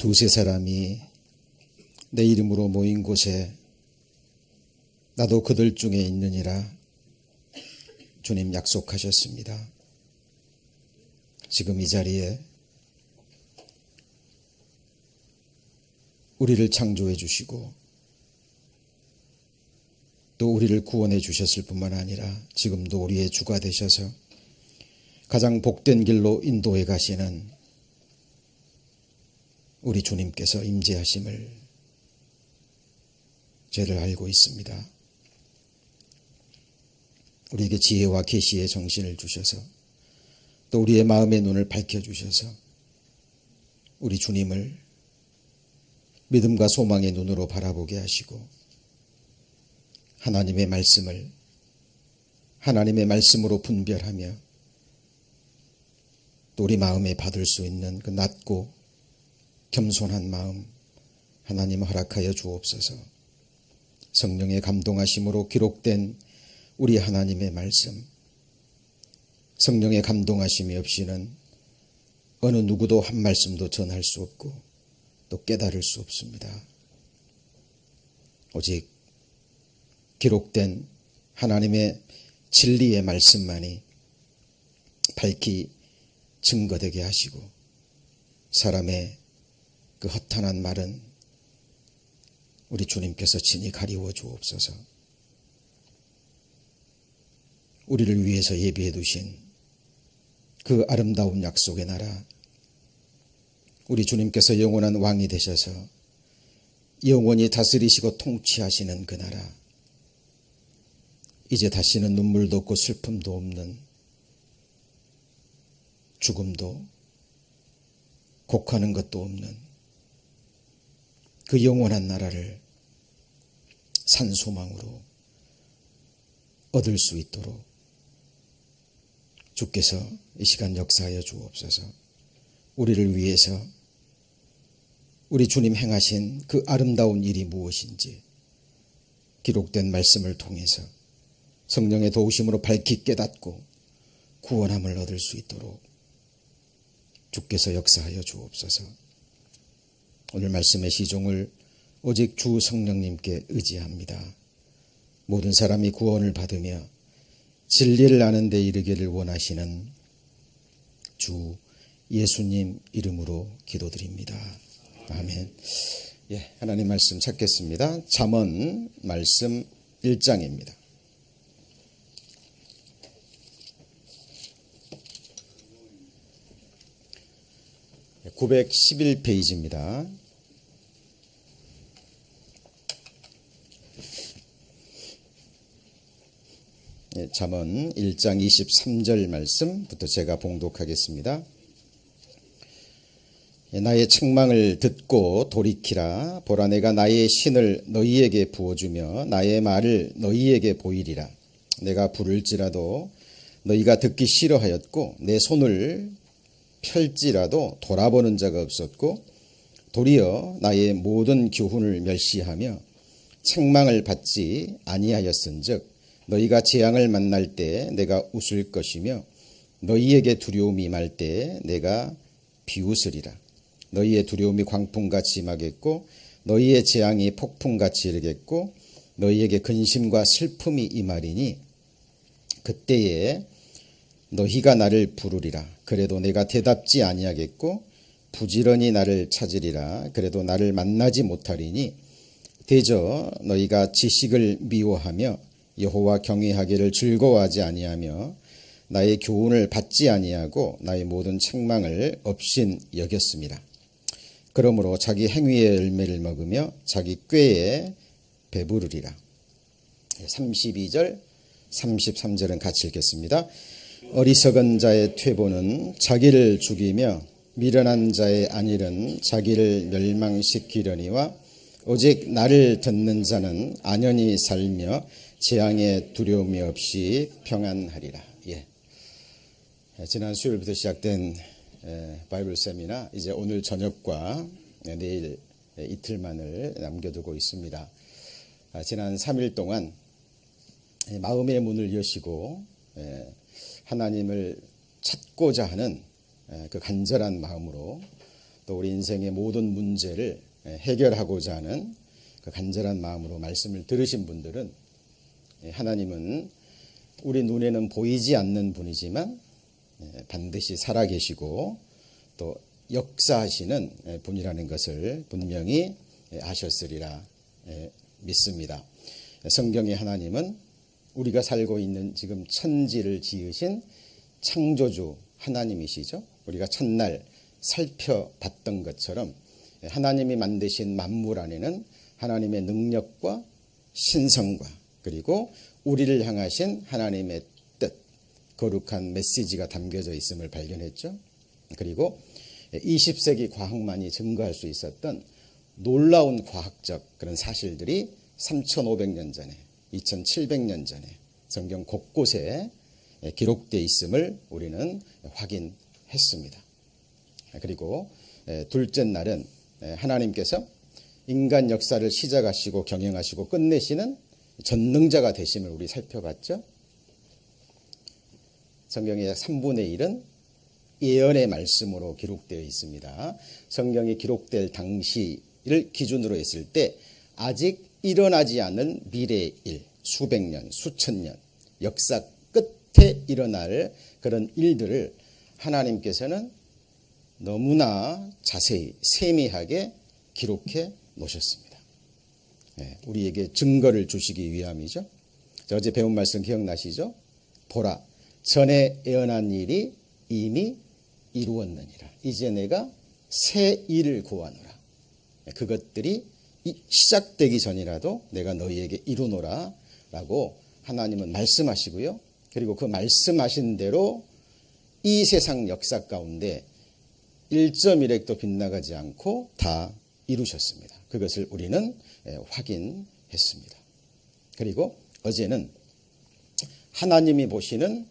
두세 사람이 내 이름으로 모인 곳에 나도 그들 중에 있느니라 주님 약속하셨습니다. 지금 이 자리에 우리를 창조해 주시고 또 우리를 구원해 주셨을 뿐만 아니라 지금도 우리의 주가 되셔서 가장 복된 길로 인도해 가시는 우리 주님께서 임재하심을 저를 알고 있습니다. 우리에게 지혜와 계시의 정신을 주셔서 또 우리의 마음의 눈을 밝혀주셔서 우리 주님을 믿음과 소망의 눈으로 바라보게 하시고 하나님의 말씀을 하나님의 말씀으로 분별하며 또 우리 마음에 받을 수 있는 그 낮고 겸손한 마음 하나님 허락하여 주옵소서. 성령의 감동하심으로 기록된 우리 하나님의 말씀, 성령의 감동하심이 없이는 어느 누구도 한 말씀도 전할 수 없고 또 깨달을 수 없습니다. 오직 기록된 하나님의 진리의 말씀만이 밝히 증거되게 하시고 사람의 그 허탄한 말은 우리 주님께서 친히 가리워 주옵소서. 우리를 위해서 예비해 두신 그 아름다운 약속의 나라, 우리 주님께서 영원한 왕이 되셔서 영원히 다스리시고 통치하시는 그 나라, 이제 다시는 눈물도 없고 슬픔도 없는, 죽음도 곡하는 것도 없는 그 영원한 나라를 산소망으로 얻을 수 있도록 주께서 이 시간 역사하여 주옵소서. 우리를 위해서 우리 주님 행하신 그 아름다운 일이 무엇인지 기록된 말씀을 통해서 성령의 도우심으로 밝히 깨닫고 구원함을 얻을 수 있도록 주께서 역사하여 주옵소서. 오늘 말씀의 시종을 오직 주 성령님께 의지합니다. 모든 사람이 구원을 받으며 진리를 아는 데 이르기를 원하시는 주 예수님 이름으로 기도드립니다. 아멘. 예, 하나님 말씀 찾겠습니다. 잠언 말씀 1장입니다. 911페이지입니다. 잠언 1장 23절 말씀부터 제가 봉독하겠습니다. 나의 책망을 듣고 돌이키라. 보라, 내가 나의 신을 너희에게 부어주며 나의 말을 너희에게 보이리라. 내가 부를지라도 너희가 듣기 싫어하였고 내 손을 펼지라도 돌아보는 자가 없었고 도리어 나의 모든 교훈을 멸시하며 책망을 받지 아니하였은즉 너희가 재앙을 만날 때 내가 웃을 것이며 너희에게 두려움이 임할 때 내가 비웃으리라. 너희의 두려움이 광풍같이 임하겠고 너희의 재앙이 폭풍같이 이르겠고 너희에게 근심과 슬픔이 임하리니 그때에 너희가 나를 부르리라. 그래도 내가 대답지 아니하겠고 부지런히 나를 찾으리라. 그래도 나를 만나지 못하리니 대저 너희가 지식을 미워하며 여호와 경외하기를 즐거워하지 아니하며 나의 교훈을 받지 아니하고 나의 모든 책망을 업신 여겼습니다. 그러므로 자기 행위의 열매를 먹으며 자기 꾀에 배부르리라. 32절 33절은 같이 읽겠습니다. 어리석은 자의 퇴보는 자기를 죽이며 미련한 자의 안일은 자기를 멸망시키려니와 오직 나를 듣는 자는 안연히 살며 재앙의 두려움이 없이 평안하리라. 예. 지난 수요일부터 시작된 바이블 세미나 이제 오늘 저녁과 내일 이틀만을 남겨두고 있습니다. 지난 3일 동안 마음의 문을 여시고 하나님을 찾고자 하는 그 간절한 마음으로 또 우리 인생의 모든 문제를 해결하고자 하는 그 간절한 마음으로 말씀을 들으신 분들은 하나님은 우리 눈에는 보이지 않는 분이지만 반드시 살아계시고 또 역사하시는 분이라는 것을 분명히 아셨으리라 믿습니다. 성경의 하나님은 우리가 살고 있는 지금 천지를 지으신 창조주 하나님이시죠. 우리가 첫날 살펴봤던 것처럼 하나님이 만드신 만물 안에는 하나님의 능력과 신성과 그리고 우리를 향하신 하나님의 뜻, 거룩한 메시지가 담겨져 있음을 발견했죠. 그리고 20세기 과학만이 증거할 수 있었던 놀라운 과학적 그런 사실들이 3,500년 전에 2,700년 전에 성경 곳곳에 기록되어 있음을 우리는 확인했습니다. 그리고 둘째 날은 하나님께서 인간 역사를 시작하시고 경영하시고 끝내시는 전능자가 되심을 우리 살펴봤죠. 성경의 3분의 1은 예언의 말씀으로 기록되어 있습니다. 성경이 기록될 당시를 기준으로 했을 때 아직 일어나지 않은 미래의 일, 수백 년, 수천 년, 역사 끝에 일어날 그런 일들을 하나님께서는 너무나 자세히 세미하게 기록해 놓으셨습니다. 우리에게 증거를 주시기 위함이죠. 어제 배운 말씀 기억나시죠? 보라, 전에 예언한 일이 이미 이루었느니라. 이제 내가 새 일을 구하노라. 그것들이 시작되기 전이라도 내가 너희에게 이루노라 라고 하나님은 말씀하시고요. 그리고 그 말씀하신 대로 이 세상 역사 가운데 1.1핵도 빗나가지 않고 다 이루셨습니다. 그것을 우리는 확인했습니다. 그리고 어제는 하나님이 보시는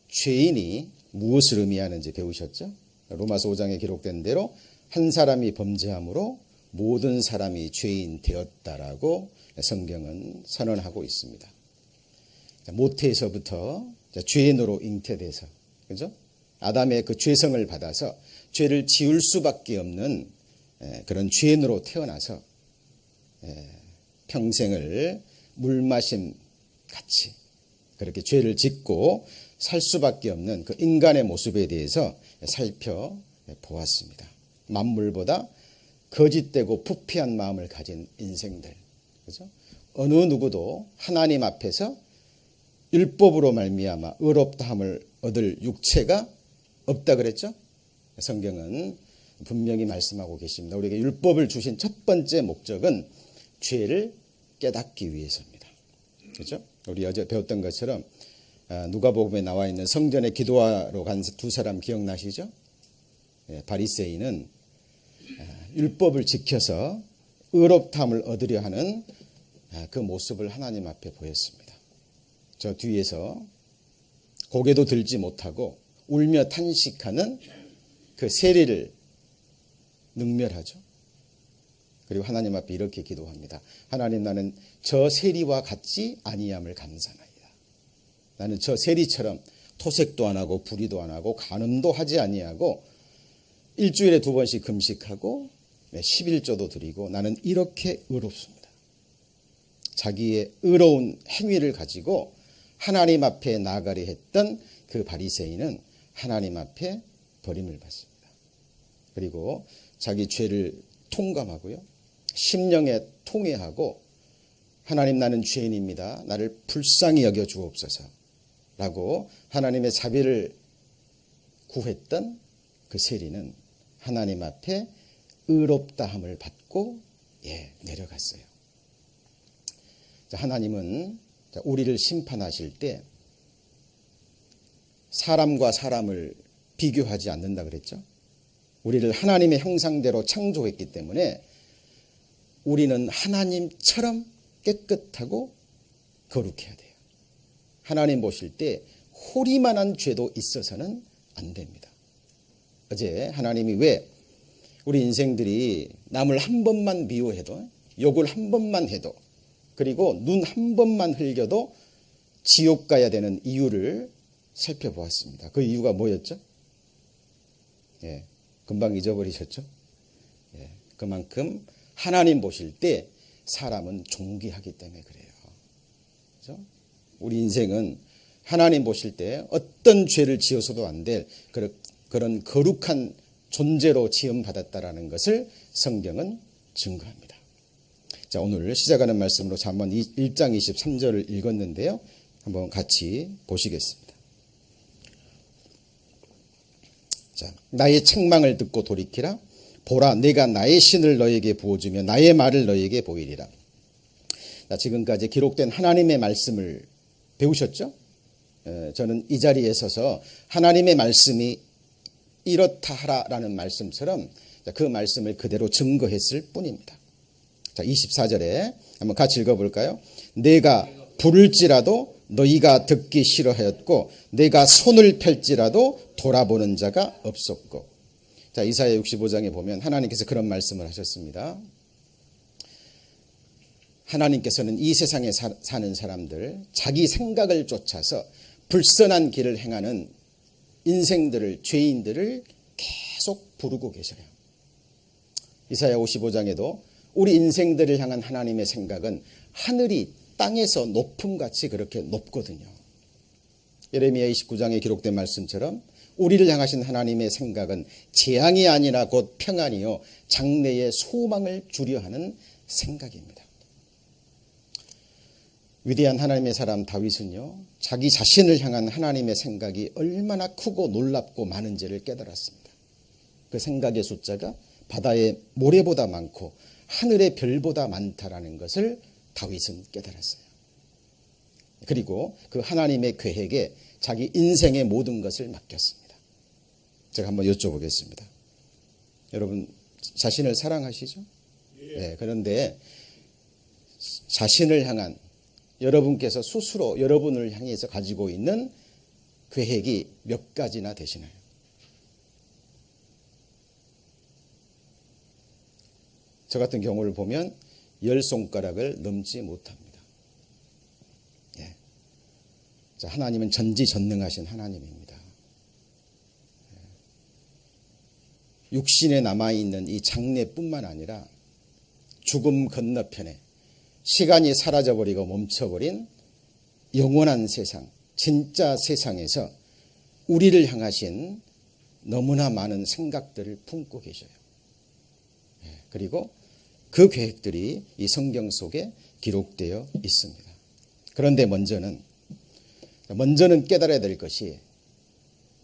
죄인이 무엇을 의미하는지 배우셨죠? 로마서 5장에 기록된 대로 한 사람이 범죄함으로 모든 사람이 죄인 되었다라고 성경은 선언하고 있습니다. 모태에서부터 죄인으로 잉태돼서, 그죠? 아담의 그 죄성을 받아서 죄를 지을 수밖에 없는 그런 죄인으로 태어나서 평생을 물마심 같이 그렇게 죄를 짓고 살 수밖에 없는 그 인간의 모습에 대해서 살펴보았습니다. 만물보다 거짓되고 부패한 마음을 가진 인생들, 그죠? 어느 누구도 하나님 앞에서 율법으로 말미암아 의롭다함을 얻을 육체가 없다 그랬죠? 성경은 분명히 말씀하고 계십니다. 우리에게 율법을 주신 첫 번째 목적은 죄를 깨닫기 위해서입니다. 그렇죠? 우리 어제 배웠던 것처럼 누가복음에 나와 있는 성전에 기도하러 간 두 사람 기억나시죠? 바리새인은 율법을 지켜서 의롭다함을 얻으려 하는 그 모습을 하나님 앞에 보였습니다. 저 뒤에서 고개도 들지 못하고 울며 탄식하는 그 세리를 능멸하죠. 그리고 하나님 앞에 이렇게 기도합니다. 하나님, 나는 저 세리와 같지 아니함을 감사하나이다. 나는 저 세리처럼 토색도 안 하고 불의도 안 하고 간음도 하지 아니하고 일주일에 2번씩 금식하고 11조도 드리고 나는 이렇게 의롭습니다. 자기의 의로운 행위를 가지고 하나님 앞에 나아가려 했던 그 바리새인은 하나님 앞에 버림을 받습니다. 그리고 자기 죄를 통감하고요. 심령에 통회하고 하나님, 나는 죄인입니다. 나를 불쌍히 여겨 주옵소서 라고 하나님의 자비를 구했던 그 세리는 하나님 앞에 의롭다함을 받고 내려갔어요. 하나님은 우리를 심판하실 때 사람과 사람을 비교하지 않는다 그랬죠. 우리를 하나님의 형상대로 창조했기 때문에 우리는 하나님처럼 깨끗하고 거룩해야 돼요. 하나님 보실 때 호리만한 죄도 있어서는 안 됩니다. 어제 하나님이 왜 우리 인생들이 남을 한 번만 미워해도, 욕을 한 번만 해도, 그리고 눈 한 번만 흘겨도 지옥 가야 되는 이유를 살펴보았습니다. 그 이유가 뭐였죠? 금방 잊어버리셨죠? 예, 그만큼 하나님 보실 때 사람은 존귀하기 때문에 그래요. 그렇죠? 우리 인생은 하나님 보실 때 어떤 죄를 지어서도 안 될 그런 거룩한 존재로 지음받았다라는 것을 성경은 증거합니다. 자, 오늘 시작하는 말씀으로 잠언 1장 23절을 읽었는데요. 한번 같이 보시겠습니다. 자, 나의 책망을 듣고 돌이키라. 보라, 내가 나의 신을 너에게 부어주며 나의 말을 너에게 보이리라. 자, 지금까지 기록된 하나님의 말씀을 배우셨죠? 저는 이 자리에 서서 하나님의 말씀이 이렇다 하라라는 말씀처럼 그 말씀을 그대로 증거했을 뿐입니다. 자, 24절에 한번 같이 읽어볼까요? 내가 부를지라도 너희가 듣기 싫어하였고 내가 손을 펼지라도 돌아보는 자가 없었고. 자, 이사야 65장에 보면 하나님께서 그런 말씀을 하셨습니다. 하나님께서는 이 세상에 사는 사람들, 자기 생각을 쫓아서 불선한 길을 행하는 인생들을, 죄인들을 계속 부르고 계셔요. 이사야 55장에도 우리 인생들을 향한 하나님의 생각은 하늘이 땅에서 높음같이 그렇게 높거든요. 예레미야 29장에 기록된 말씀처럼 우리를 향하신 하나님의 생각은 재앙이 아니라 곧 평안이요 장래의 소망을 주려 하는 생각입니다. 위대한 하나님의 사람 다윗은요, 자기 자신을 향한 하나님의 생각이 얼마나 크고 놀랍고 많은지를 깨달았습니다. 그 생각의 숫자가 바다의 모래보다 많고 하늘의 별보다 많다라는 것을 다윗은 깨달았어요. 그리고 그 하나님의 계획에 자기 인생의 모든 것을 맡겼습니다. 제가 한번 여쭤보겠습니다. 여러분 자신을 사랑하시죠? 네, 그런데 자신을 향한 여러분께서 스스로 여러분을 향해서 가지고 있는 계획이 몇 가지나 되시나요? 저 같은 경우를 보면 10손가락을 넘지 못합니다. 예. 자, 하나님은 전지전능하신 하나님입니다. 예. 육신에 남아있는 이 장래뿐만 아니라 죽음 건너편에 시간이 사라져버리고 멈춰버린 영원한 세상, 진짜 세상에서 우리를 향하신 너무나 많은 생각들을 품고 계셔요. 예. 그리고 그 계획들이 이 성경 속에 기록되어 있습니다. 그런데 먼저는 깨달아야 될 것이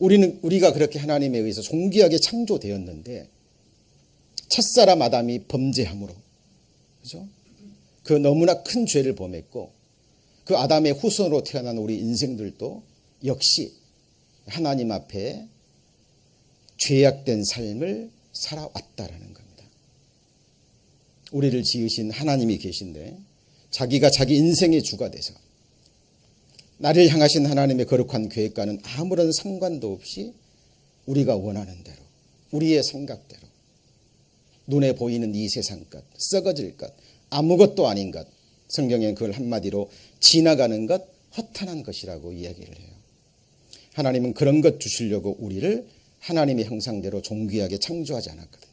우리가 그렇게 하나님에 의해서 존귀하게 창조되었는데 첫사람 아담이 범죄함으로, 그죠? 그 너무나 큰 죄를 범했고 그 아담의 후손으로 태어난 우리 인생들도 역시 하나님 앞에 죄악된 삶을 살아왔다라는 겁니다. 우리를 지으신 하나님이 계신데 자기가 자기 인생의 주가 돼서 나를 향하신 하나님의 거룩한 계획과는 아무런 상관도 없이 우리가 원하는 대로, 우리의 생각대로, 눈에 보이는 이 세상 것, 썩어질 것, 아무것도 아닌 것, 성경엔 그걸 한마디로 지나가는 것, 허탄한 것이라고 이야기를 해요. 하나님은 그런 것 주시려고 우리를 하나님의 형상대로 존귀하게 창조하지 않았거든요.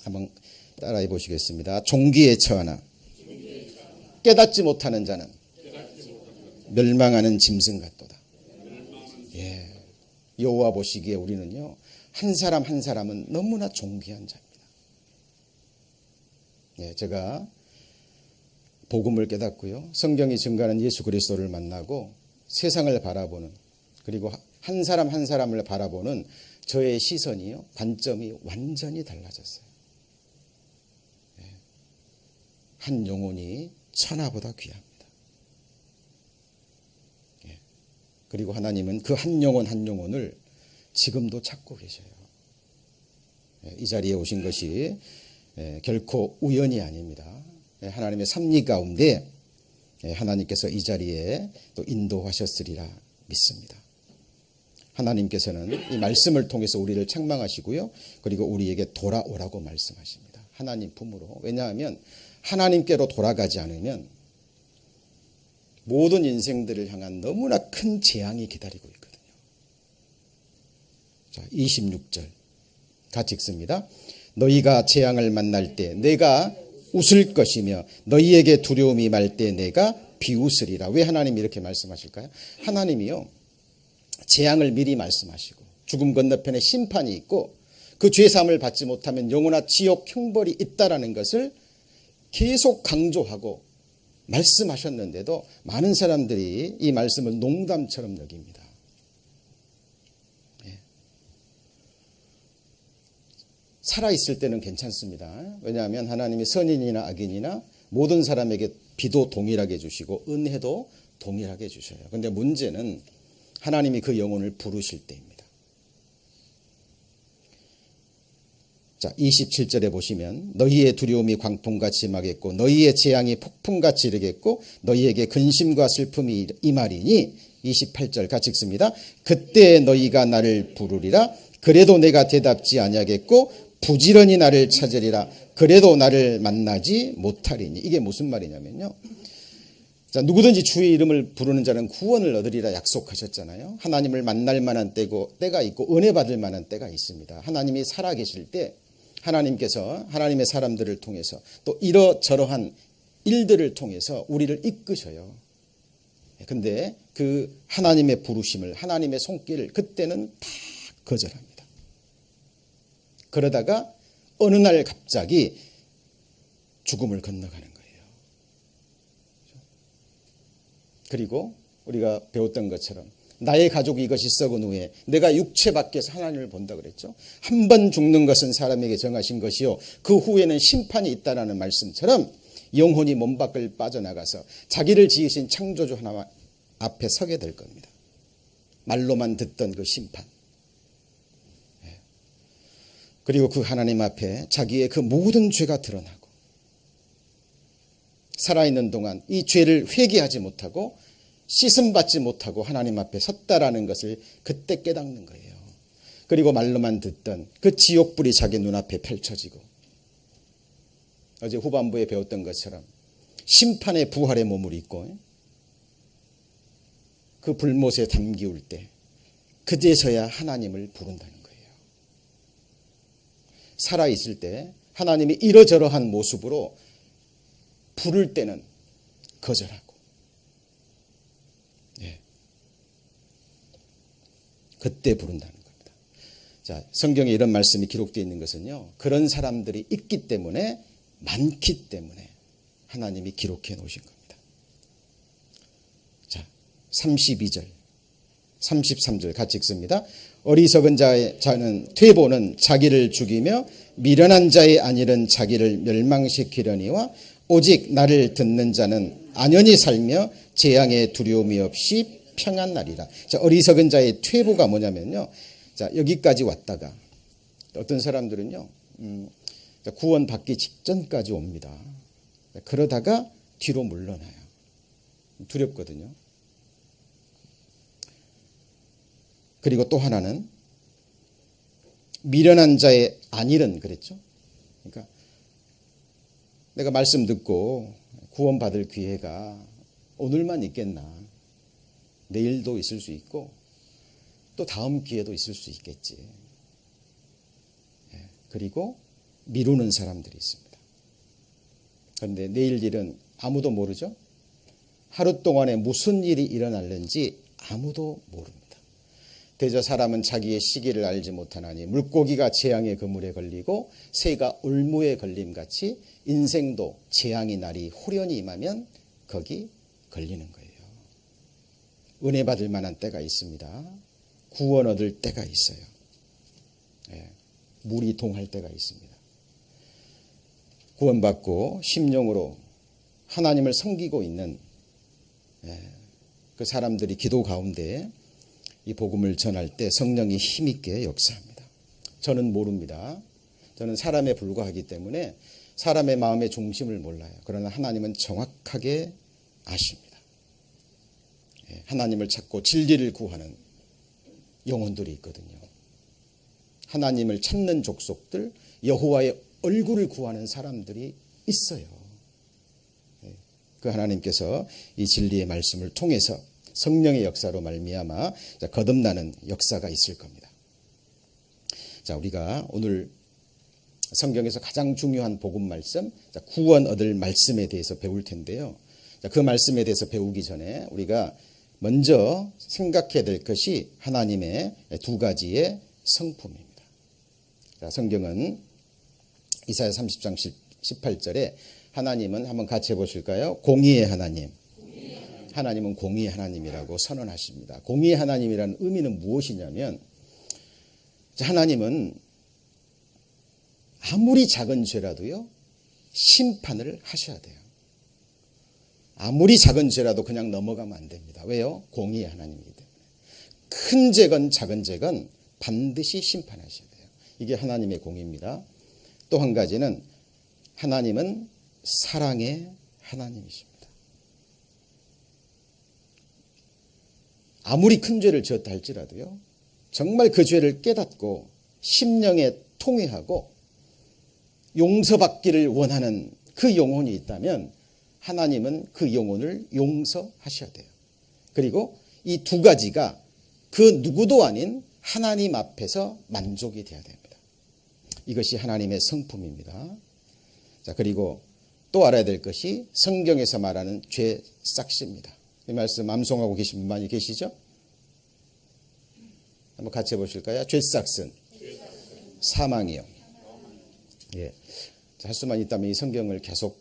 한번 따라해 보시겠습니다. 존귀에 처하나 깨닫지 못하는 자는 멸망하는 짐승 같도다. 예, 여호와 보시기에 우리는요, 한 사람 한 사람은 너무나 존귀한 자입니다. 예, 제가 복음을 깨닫고요, 성경이 증거하는 예수 그리스도를 만나고 세상을 바라보는, 그리고 한 사람 한 사람을 바라보는 저의 시선이요, 관점이 완전히 달라졌어요. 예, 한 영혼이 천하보다 귀합니다. 예, 그리고 하나님은 그 한 영혼 한 영혼을 지금도 찾고 계셔요. 예, 이 자리에 오신 것이 결코 우연이 아닙니다. 하나님의 섭리 가운데 하나님께서 이 자리에 또 인도하셨으리라 믿습니다. 하나님께서는 이 말씀을 통해서 우리를 책망하시고요, 그리고 우리에게 돌아오라고 말씀하십니다. 하나님 품으로. 왜냐하면 하나님께로 돌아가지 않으면 모든 인생들을 향한 너무나 큰 재앙이 기다리고 있거든요. 자, 26절 같이 읽습니다. 너희가 재앙을 만날 때 내가 웃을 것이며 너희에게 두려움이 말 때 내가 비웃으리라. 왜 하나님이 이렇게 말씀하실까요? 하나님이요, 재앙을 미리 말씀하시고 죽음 건너편에 심판이 있고 그 죄사함을 받지 못하면 영원한 지옥 형벌이 있다라는 것을 계속 강조하고 말씀하셨는데도 많은 사람들이 이 말씀을 농담처럼 여깁니다. 살아있을 때는 괜찮습니다. 왜냐하면 하나님이 선인이나 악인이나 모든 사람에게 비도 동일하게 주시고 은혜도 동일하게 주셔요. 그런데 문제는 하나님이 그 영혼을 부르실 때입니다. 자, 27절에 보시면 너희의 두려움이 광풍같이 임하겠고 너희의 재앙이 폭풍같이 이르겠고 너희에게 근심과 슬픔이 임하리니 28절 같이 읽습니다. 그때 너희가 나를 부르리라. 그래도 내가 대답지 아니하겠고 부지런히 나를 찾으리라. 그래도 나를 만나지 못하리니. 이게 무슨 말이냐면요, 자, 누구든지 주의 이름을 부르는 자는 구원을 얻으리라 약속하셨잖아요. 하나님을 만날 만한 때가 있고 은혜 받을 만한 때가 있습니다. 하나님이 살아계실 때 하나님께서 하나님의 사람들을 통해서 또 이러저러한 일들을 통해서 우리를 이끄셔요. 근데 그 하나님의 부르심을, 하나님의 손길을 그때는 다 거절합니다. 그러다가 어느 날 갑자기 죽음을 건너가는 거예요. 그리고 우리가 배웠던 것처럼 나의 가족이 이것이 썩은 후에 내가 육체 밖에서 하나님을 본다 그랬죠. 한 번 죽는 것은 사람에게 정하신 것이요 그 후에는 심판이 있다라는 말씀처럼 영혼이 몸 밖을 빠져나가서 자기를 지으신 창조주 하나 앞에 서게 될 겁니다. 말로만 듣던 그 심판. 그리고 그 하나님 앞에 자기의 그 모든 죄가 드러나고 살아있는 동안 이 죄를 회개하지 못하고 씻음받지 못하고 하나님 앞에 섰다라는 것을 그때 깨닫는 거예요. 그리고 말로만 듣던 그 지옥불이 자기 눈앞에 펼쳐지고 어제 후반부에 배웠던 것처럼 심판의 부활의 몸을 입고 그 불못에 담기울 때 그제서야 하나님을 부른다는 거예요. 살아있을 때 하나님이 이러저러한 모습으로 부를 때는 거절하고 그때 부른다는 겁니다. 자, 성경에 이런 말씀이 기록되어 있는 것은요, 그런 사람들이 있기 때문에, 많기 때문에 하나님이 기록해 놓으신 겁니다. 자, 32절 33절 같이 읽습니다. 어리석은 자는 퇴보는 자기를 죽이며 미련한 자의 안일은 자기를 멸망시키려니와 오직 나를 듣는 자는 안연히 살며 재앙의 두려움이 없이 평안나리라. 자, 어리석은 자의 퇴보가 뭐냐면요, 자, 여기까지 왔다가 어떤 사람들은요, 구원 받기 직전까지 옵니다. 그러다가 뒤로 물러나요. 두렵거든요. 그리고 또 하나는 미련한 자의 안일은 그랬죠. 그러니까 내가 말씀 듣고 구원 받을 기회가 오늘만 있겠나, 내일도 있을 수 있고 또 다음 기회도 있을 수 있겠지. 그리고 미루는 사람들이 있습니다. 그런데 내일 일은 아무도 모르죠. 하루 동안에 무슨 일이 일어날는지 아무도 모릅니다. 대저 사람은 자기의 시기를 알지 못하나니 물고기가 재앙의 그물에 걸리고 새가 올무에 걸림같이 인생도 재앙의 날이 호련히 임하면 거기 걸리는 거예요. 은혜 받을 만한 때가 있습니다. 구원 얻을 때가 있어요. 물이 동할 때가 있습니다. 구원받고 심령으로 하나님을 섬기고 있는 그 사람들이 기도 가운데 이 복음을 전할 때 성령이 힘있게 역사합니다. 저는 모릅니다. 저는 사람에 불과하기 때문에 사람의 마음의 중심을 몰라요. 그러나 하나님은 정확하게 아십니다. 하나님을 찾고 진리를 구하는 영혼들이 있거든요. 하나님을 찾는 족속들, 여호와의 얼굴을 구하는 사람들이 있어요. 그 하나님께서 이 진리의 말씀을 통해서 성령의 역사로 말미암아 거듭나는 역사가 있을 겁니다. 자, 우리가 오늘 성경에서 가장 중요한 복음 말씀, 구원 얻을 말씀에 대해서 배울 텐데요. 자, 그 말씀에 대해서 배우기 전에 우리가 먼저 생각해야 될 것이 하나님의 두 가지의 성품입니다. 자, 성경은 이사야 30장 18절에 하나님은 한번 같이 해보실까요? 공의의 하나님. 하나님은 공의의 하나님이라고 선언하십니다. 공의의 하나님이라는 의미는 무엇이냐면, 하나님은 아무리 작은 죄라도요, 심판을 하셔야 돼요. 아무리 작은 죄라도 그냥 넘어가면 안 됩니다. 왜요? 공의의 하나님이기 때문에. 큰 죄건 작은 죄건 반드시 심판하셔야 돼요. 이게 하나님의 공의입니다. 또 한 가지는 하나님은 사랑의 하나님이십니다. 아무리 큰 죄를 지었다 할지라도요, 정말 그 죄를 깨닫고 심령에 통회하고 용서받기를 원하는 그 영혼이 있다면 하나님은 그 영혼을 용서하셔야 돼요. 그리고 이 두 가지가 그 누구도 아닌 하나님 앞에서 만족이 돼야 됩니다. 이것이 하나님의 성품입니다. 자, 그리고 또 알아야 될 것이 성경에서 말하는 죄 삭시입니다. 이 말씀 암송하고 계신 분 많이 계시죠? 한번 같이 해보실까요? 죄 삭은 사망이요. 예. 할 수만 있다면 이 성경을 계속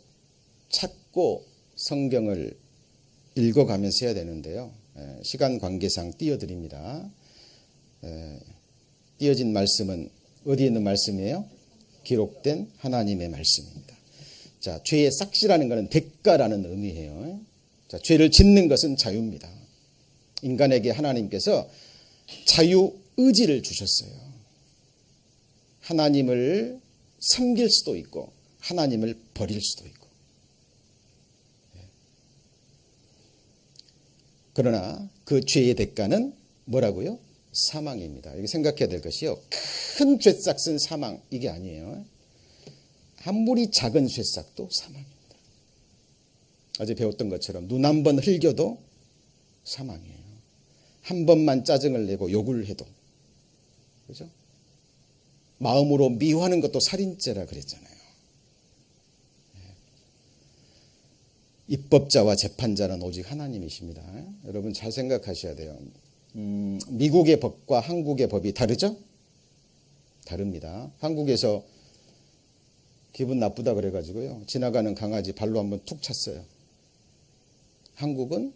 찾고 성경을 읽어가면서 해야 되는데요. 시간 관계상 띄워드립니다. 띄어진 말씀은 어디에 있는 말씀이에요? 기록된 하나님의 말씀입니다. 자, 죄의 삭시라는 것은 대가라는 의미예요. 자, 죄를 짓는 것은 자유입니다. 인간에게 하나님께서 자유 의지를 주셨어요. 하나님을 섬길 수도 있고 하나님을 버릴 수도 있고. 그러나 그 죄의 대가는 뭐라고요? 사망입니다. 여기 생각해야 될 것이요, 큰 죄싹은 사망, 이게 아니에요. 아무리 작은 죄싹도 사망입니다. 어제 배웠던 것처럼 눈 한 번 흘겨도 사망이에요. 한 번만 짜증을 내고 욕을 해도, 그죠? 마음으로 미워하는 것도 살인죄라 그랬잖아요. 입법자와 재판자는 오직 하나님이십니다. 여러분 잘 생각하셔야 돼요. 미국의 법과 한국의 법이 다르죠? 다릅니다. 한국에서 기분 나쁘다 그래가지고요, 지나가는 강아지 발로 한번 툭 찼어요. 한국은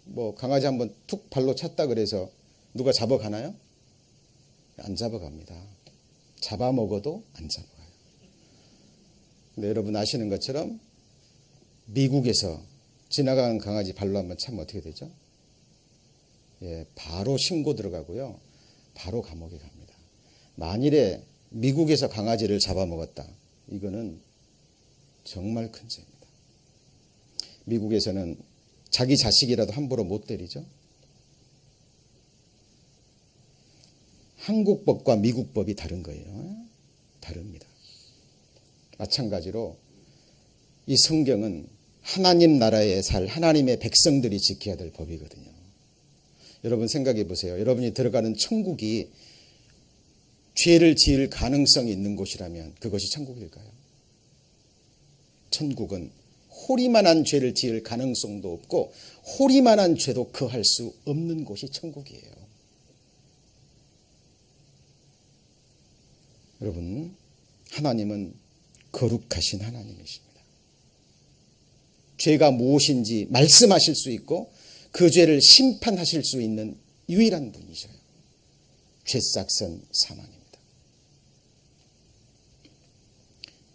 뭐 강아지 한번 툭 발로 찼다 그래서 누가 잡아가나요? 안 잡아갑니다. 잡아먹어도 안 잡아가요. 근데 여러분 아시는 것처럼 미국에서 지나가는 강아지 발로 한번 차면 어떻게 되죠? 예, 바로 신고 들어가고요, 바로 감옥에 갑니다. 만일에 미국에서 강아지를 잡아먹었다, 이거는 정말 큰 죄입니다. 미국에서는 자기 자식이라도 함부로 못 때리죠. 한국 법과 미국 법이 다른 거예요. 다릅니다. 마찬가지로 이 성경은 하나님 나라에 살 하나님의 백성들이 지켜야 될 법이거든요. 여러분 생각해 보세요. 여러분이 들어가는 천국이 죄를 지을 가능성이 있는 곳이라면 그것이 천국일까요? 천국은 호리만한 죄를 지을 가능성도 없고 호리만한 죄도 거할 수 없는 곳이 천국이에요. 여러분, 하나님은 거룩하신 하나님이십니다. 죄가 무엇인지 말씀하실 수 있고 그 죄를 심판하실 수 있는 유일한 분이셔요. 죄싹은 사망입니다.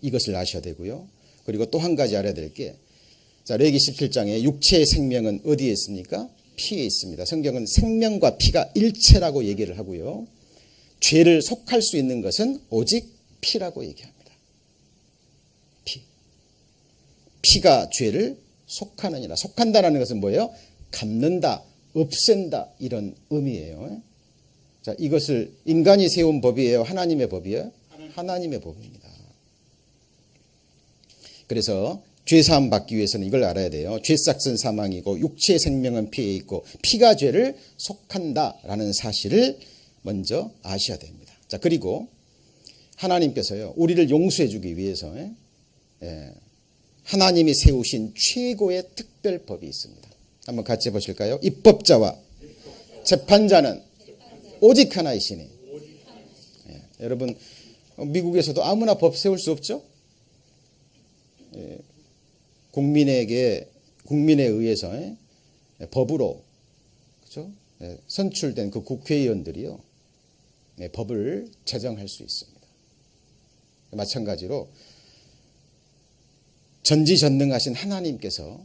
이것을 아셔야 되고요. 그리고 또 한 가지 알아야 될 게, 자, 레위기 17장에 육체의 생명은 어디에 있습니까? 피에 있습니다. 성경은 생명과 피가 일체라고 얘기를 하고요, 죄를 속할 수 있는 것은 오직 피라고 얘기합니다. 피. 피가 죄를 속하느니라. 속한다는 것은 뭐예요? 갚는다, 없앤다, 이런 의미예요. 자, 이것을 인간이 세운 법이에요? 하나님의 법이에요? 하나님의 법입니다. 그래서 죄사함 받기 위해서는 이걸 알아야 돼요. 죄싹은 사망이고 육체의 생명은 피에 있고 피가 죄를 속한다라는 사실을 먼저 아셔야 됩니다. 자, 그리고 하나님께서요, 우리를 용서해 주기 위해서 하나님이 세우신 최고의 특별법이 있습니다. 한번 같이 보실까요? 입법자와 재판자는 오직 하나이시니. 여러분, 미국에서도 아무나 법 세울 수 없죠? 국민에 의해서 법으로, 그렇죠? 선출된 그 국회의원들이요, 법을 제정할 수 있습니다. 마찬가지로 전지전능하신 하나님께서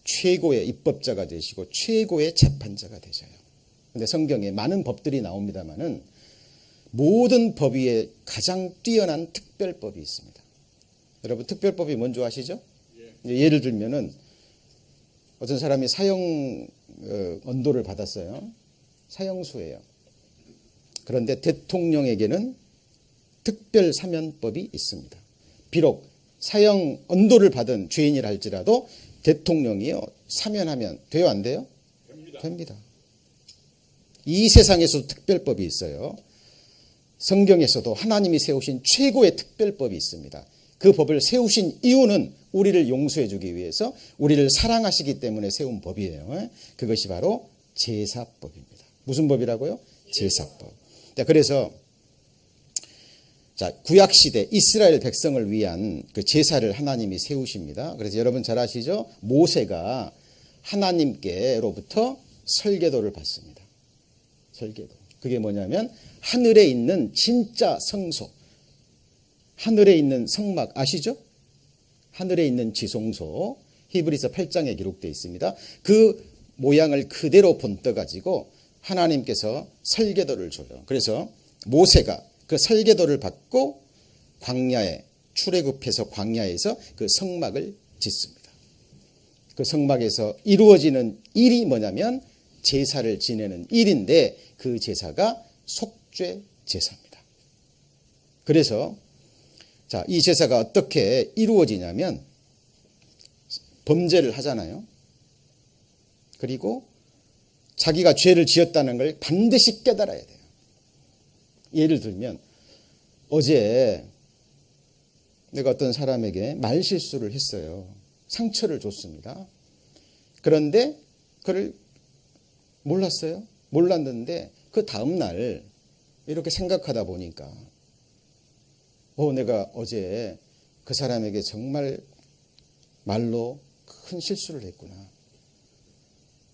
최고의 입법자가 되시고 최고의 재판자가 되셔요. 그런데 성경에 많은 법들이 나옵니다만은 모든 법 위에 가장 뛰어난 특별법이 있습니다. 여러분, 특별법이 뭔지 아시죠? 예를 들면은 어떤 사람이 사형 언도를 받았어요. 사형수예요. 그런데 대통령에게는 특별 사면법이 있습니다. 비록 사형 언도를 받은 죄인이라 할지라도 대통령이요, 사면하면 돼요, 안 돼요? 됩니다. 이 세상에서도 특별법이 있어요. 성경에서도 하나님이 세우신 최고의 특별법이 있습니다. 그 법을 세우신 이유는 우리를 용서해 주기 위해서, 우리를 사랑하시기 때문에 세운 법이에요. 그것이 바로 제사법입니다. 무슨 법이라고요? 제사법. 자, 그래서 구약시대 이스라엘 백성을 위한 그 제사를 하나님이 세우십니다. 그래서 여러분 잘 아시죠? 모세가 하나님께로부터 설계도를 받습니다. 설계도. 그게 뭐냐면 하늘에 있는 진짜 성소, 하늘에 있는 성막 아시죠? 하늘에 있는 지성소, 히브리서 8장에 기록되어 있습니다. 그 모양을 그대로 본떠 가지고 하나님께서 설계도를 줘요. 그래서 모세가 그 설계도를 받고 광야에, 출애굽해서 광야에서 그 성막을 짓습니다. 그 성막에서 이루어지는 일이 뭐냐면 제사를 지내는 일인데, 그 제사가 속죄 제사입니다. 그래서 이 제사가 어떻게 이루어지냐면, 범죄를 하잖아요. 그리고 자기가 죄를 지었다는 걸 반드시 깨달아야 돼요. 예를 들면 어제 내가 어떤 사람에게 말실수를 했어요. 상처를 줬습니다. 그런데 그를 몰랐어요. 몰랐는데 그 다음날 이렇게 생각하다 보니까 내가 어제 그 사람에게 정말 말로 큰 실수를 했구나.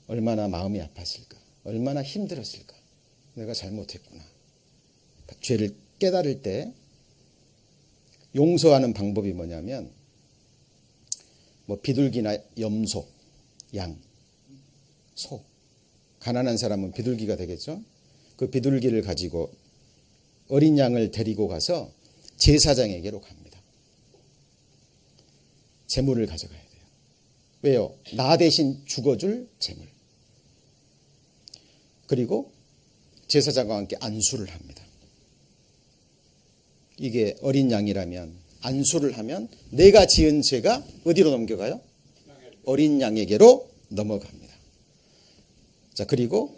얼마나 마음이 아팠을까. 얼마나 힘들었을까. 내가 잘못했구나. 죄를 깨달을 때 용서하는 방법이 뭐냐면, 비둘기나 염소, 양, 소. 가난한 사람은 비둘기가 되겠죠. 그 비둘기를 가지고 어린 양을 데리고 가서 제사장에게로 갑니다. 제물을 가져가야 돼요. 왜요? 나 대신 죽어줄 제물. 그리고 제사장과 함께 안수를 합니다. 이게 어린 양이라면 안수를 하면 내가 지은 죄가 어디로 넘겨가요? 어린 양에게로 넘어갑니다. 자, 그리고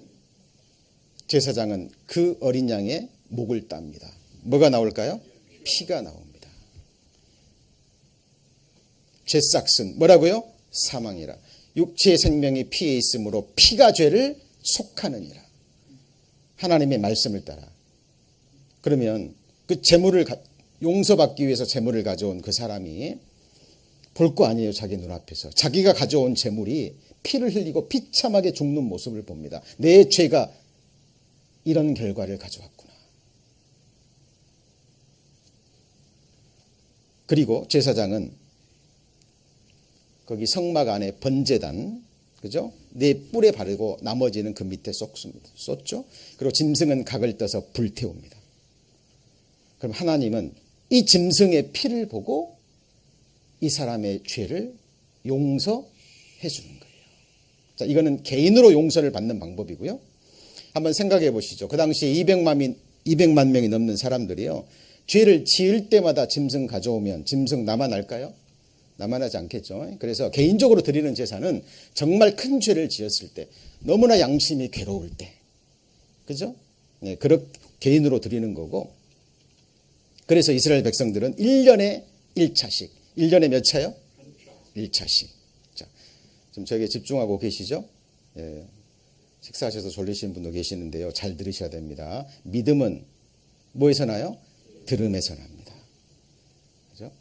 제사장은 그 어린 양의 목을 땁니다. 뭐가 나올까요? 피가 나옵니다. 죄싹은 뭐라고요? 사망이라. 육체의 생명이 피에 있으므로 피가 죄를 속하느니라. 하나님의 말씀을 따라. 그러면 그 재물을 용서받기 위해서 재물을 가져온 그 사람이 볼 거 아니에요. 자기 눈앞에서. 자기가 가져온 재물이 피를 흘리고 비참하게 죽는 모습을 봅니다. 내 죄가 이런 결과를 가져왔구나. 그리고 제사장은 거기 성막 안에 번제단, 그죠? 네 뿔에 바르고 나머지는 그 밑에 쏟죠. 그리고 짐승은 각을 떠서 불태웁니다. 그럼 하나님은 이 짐승의 피를 보고 이 사람의 죄를 용서해 주는 거예요. 자, 이거는 개인으로 용서를 받는 방법이고요. 한번 생각해 보시죠. 그 당시에 200만 명이 넘는 사람들이요, 죄를 지을 때마다 짐승 가져오면 짐승 남아날까요? 남아나지 않겠죠. 그래서 개인적으로 드리는 제사는 정말 큰 죄를 지었을 때, 너무나 양심이 괴로울 때, 그죠? 네, 그렇게 개인으로 드리는 거고. 그래서 이스라엘 백성들은 1년에 1차씩. 1년에 몇 차요? 1차씩. 자, 좀 저에게 집중하고 계시죠? 예, 식사하셔서 졸리신 분도 계시는데요. 잘 들으셔야 됩니다. 믿음은 뭐에서 나요? 들음에서 납니다. 그죠?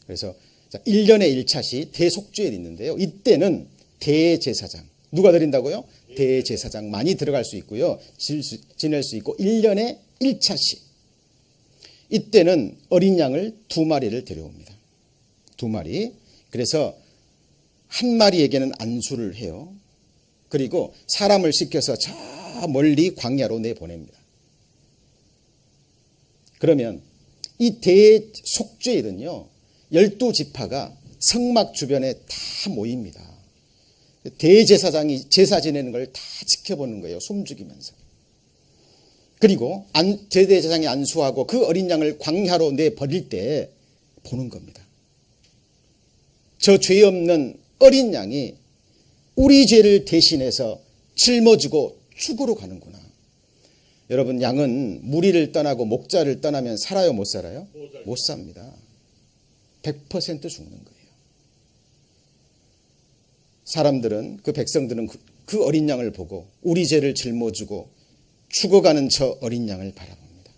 그래서 자, 1년에 1차씩 대속죄일이 있는데요. 이때는 대제사장. 누가 드린다고요? 대제사장 많이 들어갈 수 있고요. 지낼 수 있고 1년에 1차씩. 이때는 어린 양을 2마리를 데려옵니다. 2마리. 그래서 한 마리에게는 안수를 해요. 그리고 사람을 시켜서 저 멀리 광야로 내보냅니다. 그러면 이 대속죄일은요. 12지파가 성막 주변에 다 모입니다. 대제사장이 제사 지내는 걸 다 지켜보는 거예요. 숨죽이면서. 그리고 대제사장이 안수하고 그 어린 양을 광야로 내버릴 때 보는 겁니다. 저 죄 없는 어린 양이 우리 죄를 대신해서 짊어지고 죽으러 가는구나. 여러분, 양은 무리를 떠나고 목자를 떠나면 살아요, 못 살아요? 못 삽니다. 100% 죽는 거예요. 사람들은, 그 백성들은 그 어린 양을 보고 우리 죄를 짊어지고 죽어가는 저 어린 양을 바라봅니다.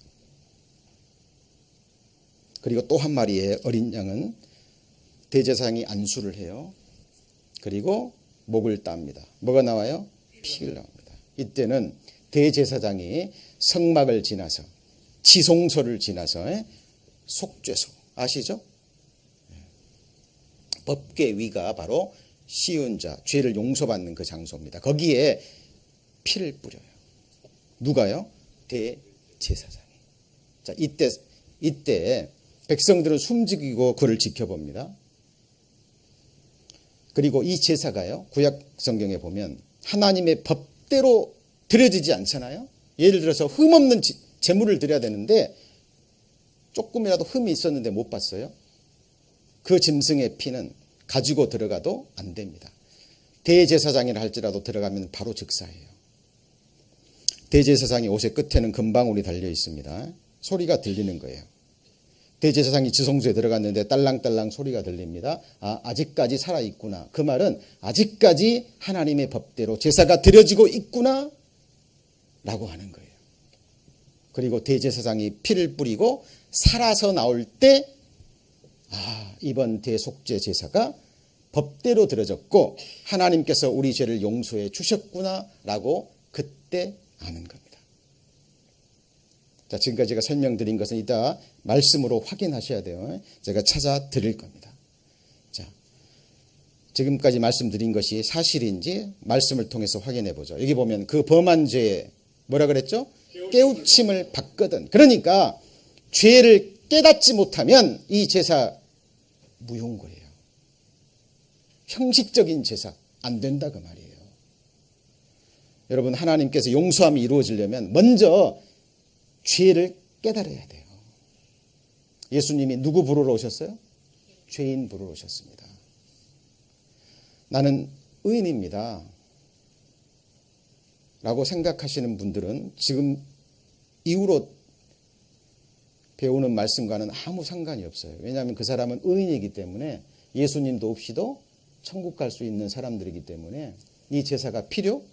그리고 또 한 마리의 어린 양은 대제사장이 안수를 해요. 그리고 목을 땁니다. 뭐가 나와요? 피가 나옵니다. 이때는 대제사장이 성막을 지나서 지송소를 지나서 속죄소 아시죠? 법궤 위가 바로 씌운 자, 죄를 용서받는 그 장소입니다. 거기에 피를 뿌려요. 누가요? 대제사장이. 자, 이때 백성들은 숨죽이고 그를 지켜봅니다. 그리고 이 제사가요, 구약 성경에 보면 하나님의 법대로 드려지지 않잖아요. 예를 들어서 흠없는 제물을 드려야 되는데 조금이라도 흠이 있었는데 못 봤어요. 그 짐승의 피는 가지고 들어가도 안 됩니다. 대제사장이라 할지라도 들어가면 바로 즉사예요. 대제사장의 옷의 끝에는 금방울이 달려 있습니다. 소리가 들리는 거예요. 대제사장이 지성소에 들어갔는데 딸랑딸랑 소리가 들립니다. 아, 아직까지 살아있구나. 그 말은 아직까지 하나님의 법대로 제사가 드려지고 있구나 라고 하는 거예요. 그리고 대제사장이 피를 뿌리고 살아서 나올 때 아, 이번 대속죄 제사가 법대로 드려졌고 하나님께서 우리 죄를 용서해 주셨구나 라고 그때 아는 겁니다. 자, 지금까지 제가 설명드린 것은 이따 말씀으로 확인하셔야 돼요. 제가 찾아 드릴 겁니다. 자, 지금까지 말씀드린 것이 사실인지 말씀을 통해서 확인해 보죠. 여기 보면 그 범한 죄에 뭐라 그랬죠? 깨우침을 받거든. 그러니까 죄를 깨닫지 못하면 이 제사 무효인 거예요. 형식적인 제사 안 된다 그 말이에요. 여러분, 하나님께서 용서함이 이루어지려면 먼저 죄를 깨달아야 돼요. 예수님이 누구 부르러 오셨어요? 죄인 부르러 오셨습니다. 나는 의인입니다 라고 생각하시는 분들은 지금 이후로 배우는 말씀과는 아무 상관이 없어요. 왜냐하면 그 사람은 의인이기 때문에 예수님도 없이도 천국 갈 수 있는 사람들이기 때문에 이 제사가 필요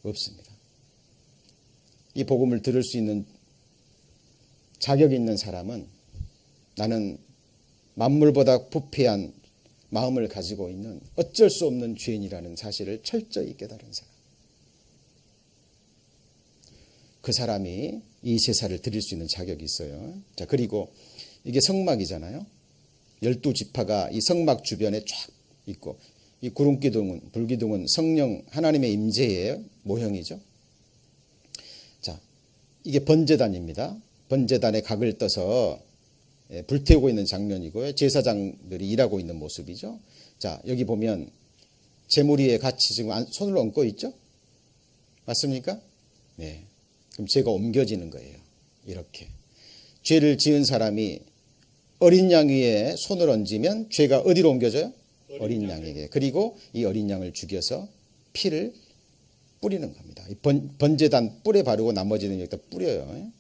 없습니다. 이 복음을 들을 수 있는 자격 있는 사람은 나는 만물보다 부패한 마음을 가지고 있는 어쩔 수 없는 죄인이라는 사실을 철저히 깨달은 사람. 그 사람이 이 제사를 드릴 수 있는 자격이 있어요. 자, 그리고 이게 성막이잖아요. 12지파가 이 성막 주변에 쫙 있고 이 구름기둥은 불기둥은 성령 하나님의 임재의 모형이죠. 자, 이게 번제단입니다. 번제단에 각을 떠서 불태우고 있는 장면이고요. 제사장들이 일하고 있는 모습이죠. 자, 여기 보면 제물 위에 같이 지금 손을 얹고 있죠. 맞습니까? 네. 그럼 죄가 옮겨지는 거예요. 이렇게. 죄를 지은 사람이 어린 양 위에 손을 얹으면 죄가 어디로 옮겨져요? 어린 양에게. 그리고 이 어린 양을 죽여서 피를 뿌리는 겁니다. 번제단 뿔에 바르고 나머지는 여기다 뿌려요.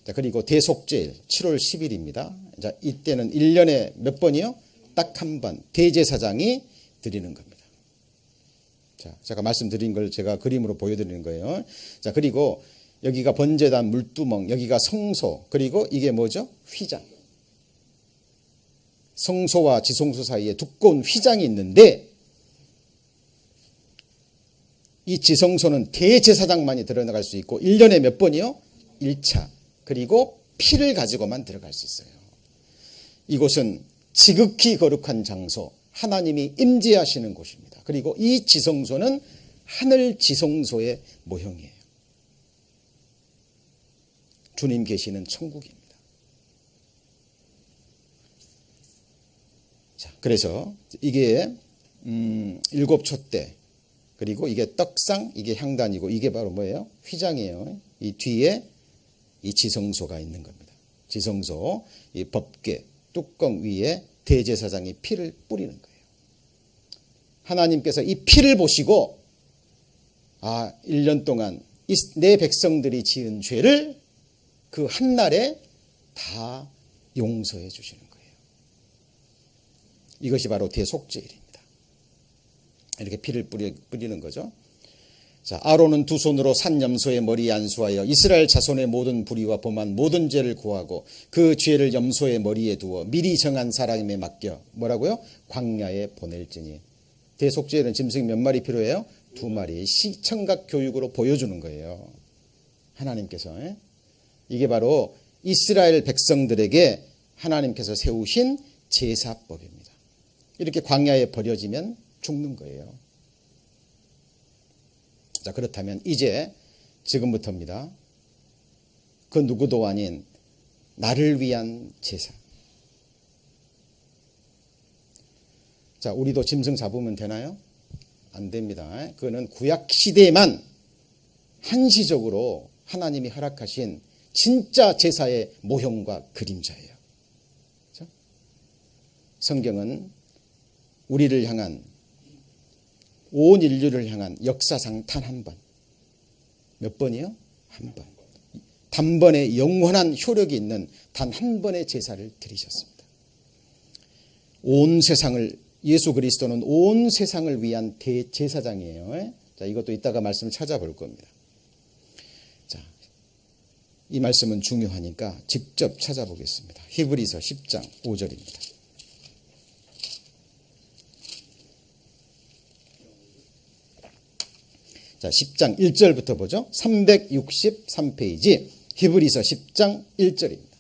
자, 그리고 대속죄일 7월 10일입니다. 자, 이때는 1년에 몇 번이요? 딱 한 번 대제사장이 드리는 겁니다. 자, 제가 말씀드린 걸 제가 그림으로 보여드리는 거예요. 자, 그리고 여기가 번제단 물두멍, 여기가 성소, 그리고 이게 뭐죠? 휘장. 성소와 지성소 사이에 두꺼운 휘장이 있는데 이 지성소는 대제사장만이 들어갈 수 있고 1년에 몇 번이요? 1차. 그리고 피를 가지고만 들어갈 수 있어요. 이곳은 지극히 거룩한 장소, 하나님이 임재하시는 곳입니다. 그리고 이 지성소는 하늘 지성소의 모형이에요. 주님 계시는 천국입니다. 자, 그래서 이게 일곱 촛대, 그리고 이게 떡상, 이게 향단이고 이게 바로 뭐예요? 휘장이에요. 이 뒤에 이 지성소가 있는 겁니다. 지성소, 이 법궤, 뚜껑 위에 대제사장이 피를 뿌리는 거예요. 하나님께서 이 피를 보시고 1년 동안 내 백성들이 지은 죄를 그 한날에 다 용서해 주시는 거예요. 이것이 바로 대속죄일입니다. 이렇게 피를 뿌리는 거죠. 자, 아론은 두 손으로 산 염소의 머리에 안수하여 이스라엘 자손의 모든 불의와 범한 모든 죄를 구하고 그 죄를 염소의 머리에 두어 미리 정한 사람에 맡겨 뭐라고요? 광야에 보낼지니. 대속죄일은 짐승이 몇 마리 필요해요? 2마리. 시청각 교육으로 보여주는 거예요. 하나님께서. 이게 바로 이스라엘 백성들에게 하나님께서 세우신 제사법입니다. 이렇게 광야에 버려지면 죽는 거예요. 자, 그렇다면 이제 지금부터입니다. 그 누구도 아닌 나를 위한 제사. 자, 우리도 짐승 잡으면 되나요? 안 됩니다. 그거는 구약 시대에만 한시적으로 하나님이 허락하신 진짜 제사의 모형과 그림자예요. 그렇죠? 성경은 우리를 향한, 온 인류를 향한 역사상 단 한 번. 몇 번이요? 한 번. 단번에 영원한 효력이 있는 단 한 번의 제사를 드리셨습니다. 온 세상을, 예수 그리스도는 온 세상을 위한 대제사장이에요. 자, 이것도 이따가 말씀을 찾아볼 겁니다. 자, 이 말씀은 중요하니까 직접 찾아보겠습니다. 히브리서 10장 5절입니다. 자, 10장 1절부터 보죠. 363페이지 히브리서 10장 1절입니다.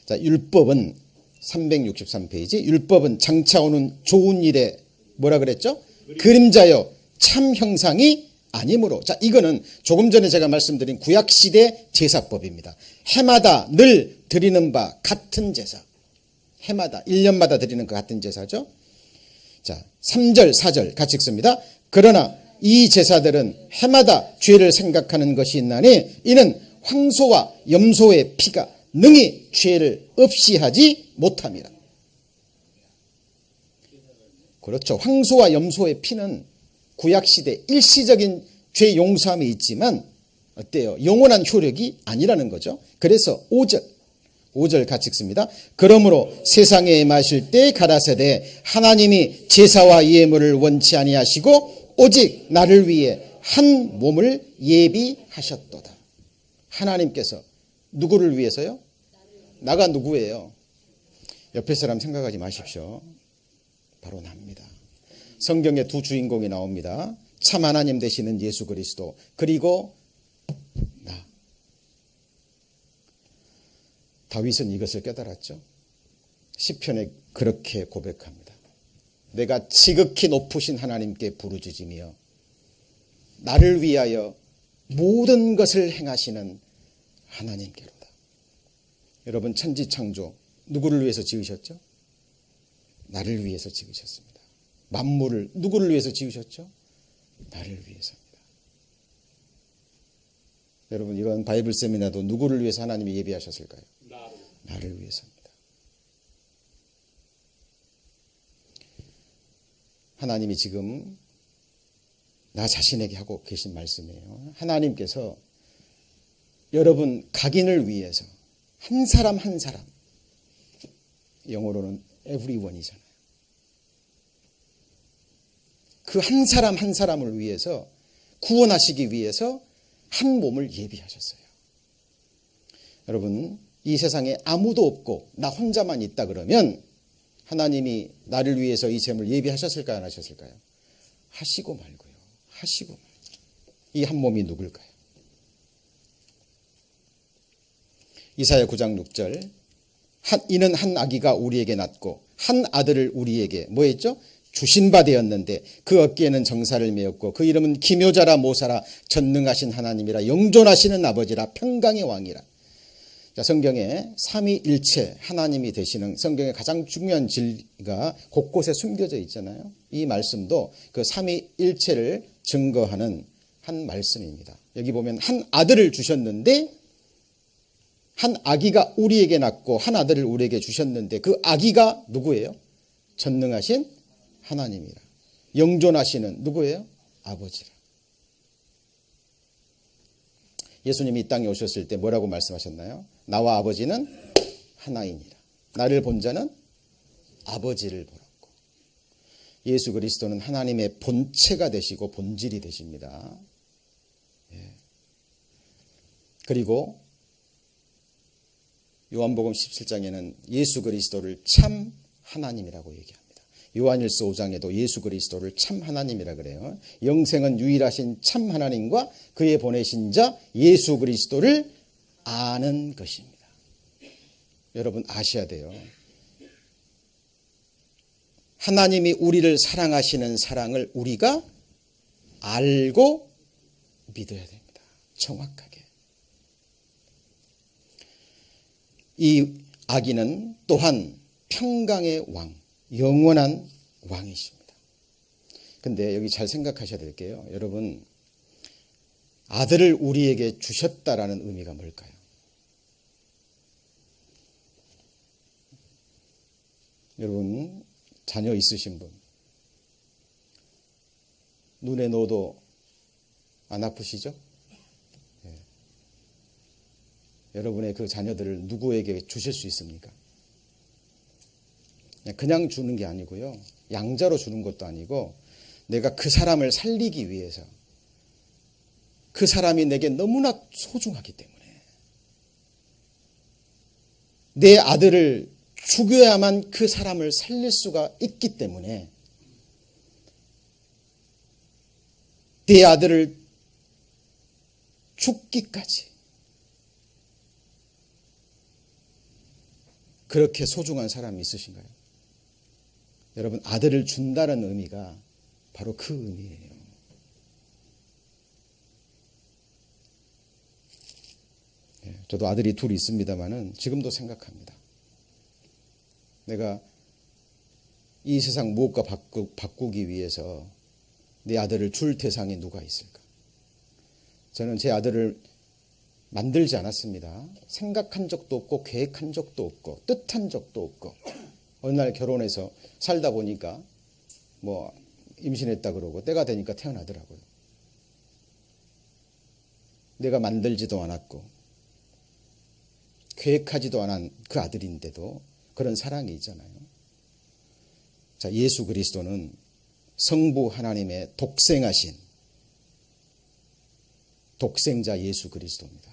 자, 율법은 363페이지 율법은 장차 오는 좋은 일에 뭐라 그랬죠? 그림자여 참 형상이 아니므로. 자, 이거는 조금 전에 제가 말씀드린 구약시대 제사법입니다. 해마다 늘 드리는 바 같은 제사. 해마다 1년마다 드리는 그 같은 제사죠. 자, 3절 4절 같이 읽습니다. 그러나 이 제사들은 해마다 죄를 생각하는 것이 있나니 이는 황소와 염소의 피가 능히 죄를 없이 하지 못함이라. 그렇죠. 황소와 염소의 피는 구약시대 일시적인 죄 용서함이 있지만 어때요? 영원한 효력이 아니라는 거죠. 그래서 5절 같이 읽습니다. 그러므로 세상에 마실 때 가라사대 하나님이 제사와 예물을 원치 아니하시고 오직 나를 위해 한 몸을 예비하셨도다. 하나님께서 누구를 위해서요? 나가 누구예요? 옆에 사람 생각하지 마십시오. 바로 나입니다. 성경에 두 주인공이 나옵니다. 참 하나님 되시는 예수 그리스도, 그리고 나. 다윗은 이것을 깨달았죠. 시편에 그렇게 고백합니다. 내가 지극히 높으신 하나님께 부르짖으며 나를 위하여 모든 것을 행하시는 하나님께로다. 여러분, 천지창조 누구를 위해서 지으셨죠? 나를 위해서 지으셨습니다. 만물을 누구를 위해서 지으셨죠? 나를 위해서입니다. 여러분, 이런 바이블 세미나도 누구를 위해서 하나님이 예비하셨을까요? 나를 위해서입니다. 하나님이 지금 나 자신에게 하고 계신 말씀이에요. 하나님께서 여러분 각인을 위해서 한 사람 한 사람, 영어로는 everyone이잖아요. 그 한 사람 한 사람을 위해서 구원하시기 위해서 한 몸을 예비하셨어요. 여러분, 이 세상에 아무도 없고 나 혼자만 있다 그러면 하나님이 나를 위해서 이 셈을 예비하셨을까요? 안 하셨을까요? 하시고 말고요. 하시고 말고. 이 한 몸이 누굴까요? 이사야 9장 6절, 이는 한 아기가 우리에게 낳고 한 아들을 우리에게 뭐 했죠? 주신 바 되었는데 그 어깨에는 정사를 메었고 그 이름은 기묘자라 모사라 전능하신 하나님이라 영존하시는 아버지라 평강의 왕이라. 자, 성경에 삼위일체 하나님이 되시는 성경의 가장 중요한 진리가 곳곳에 숨겨져 있잖아요. 이 말씀도 그 삼위일체를 증거하는 한 말씀입니다. 여기 보면 한 아들을 주셨는데 한 아기가 우리에게 낳고 한 아들을 우리에게 주셨는데 그 아기가 누구예요? 전능하신 하나님이라. 영존하시는 누구예요? 아버지라. 예수님이 이 땅에 오셨을 때 뭐라고 말씀하셨나요? 나와 아버지는 하나이니라. 나를 본 자는 아버지를 보았고. 예수 그리스도는 하나님의 본체가 되시고 본질이 되십니다. 그리고 요한복음 17장에는 예수 그리스도를 참 하나님이라고 얘기합니다. 요한일서 5장에도 예수 그리스도를 참 하나님이라 그래요. 영생은 유일하신 참 하나님과 그의 보내신 자 예수 그리스도를 아는 것입니다. 여러분 아셔야 돼요. 하나님이 우리를 사랑하시는 사랑을 우리가 알고 믿어야 됩니다. 정확하게. 이 아기는 또한 평강의 왕, 영원한 왕이십니다. 근데 여기 잘 생각하셔야 될 게요. 여러분, 아들을 우리에게 주셨다라는 의미가 뭘까요? 여러분, 자녀 있으신 분, 눈에 넣어도 안 아프시죠? 네. 여러분의 그 자녀들을 누구에게 주실 수 있습니까? 그냥 주는 게 아니고요. 양자로 주는 것도 아니고 내가 그 사람을 살리기 위해서 그 사람이 내게 너무나 소중하기 때문에 내 아들을 죽여야만 그 사람을 살릴 수가 있기 때문에 내 아들을 죽기까지 그렇게 소중한 사람이 있으신가요? 여러분, 아들을 준다는 의미가 바로 그 의미예요. 저도 아들이 둘이 있습니다만은 지금도 생각합니다. 내가 이 세상 무엇과 바꾸기 위해서 내 아들을 줄 대상이 누가 있을까? 저는 제 아들을 만들지 않았습니다. 생각한 적도 없고 계획한 적도 없고 뜻한 적도 없고 어느 날 결혼해서 살다 보니까 뭐 임신했다 그러고 때가 되니까 태어나더라고요. 내가 만들지도 않았고 계획하지도 않은 그 아들인데도 그런 사랑이 있잖아요. 자, 예수 그리스도는 성부 하나님의 독생하신 독생자 예수 그리스도입니다.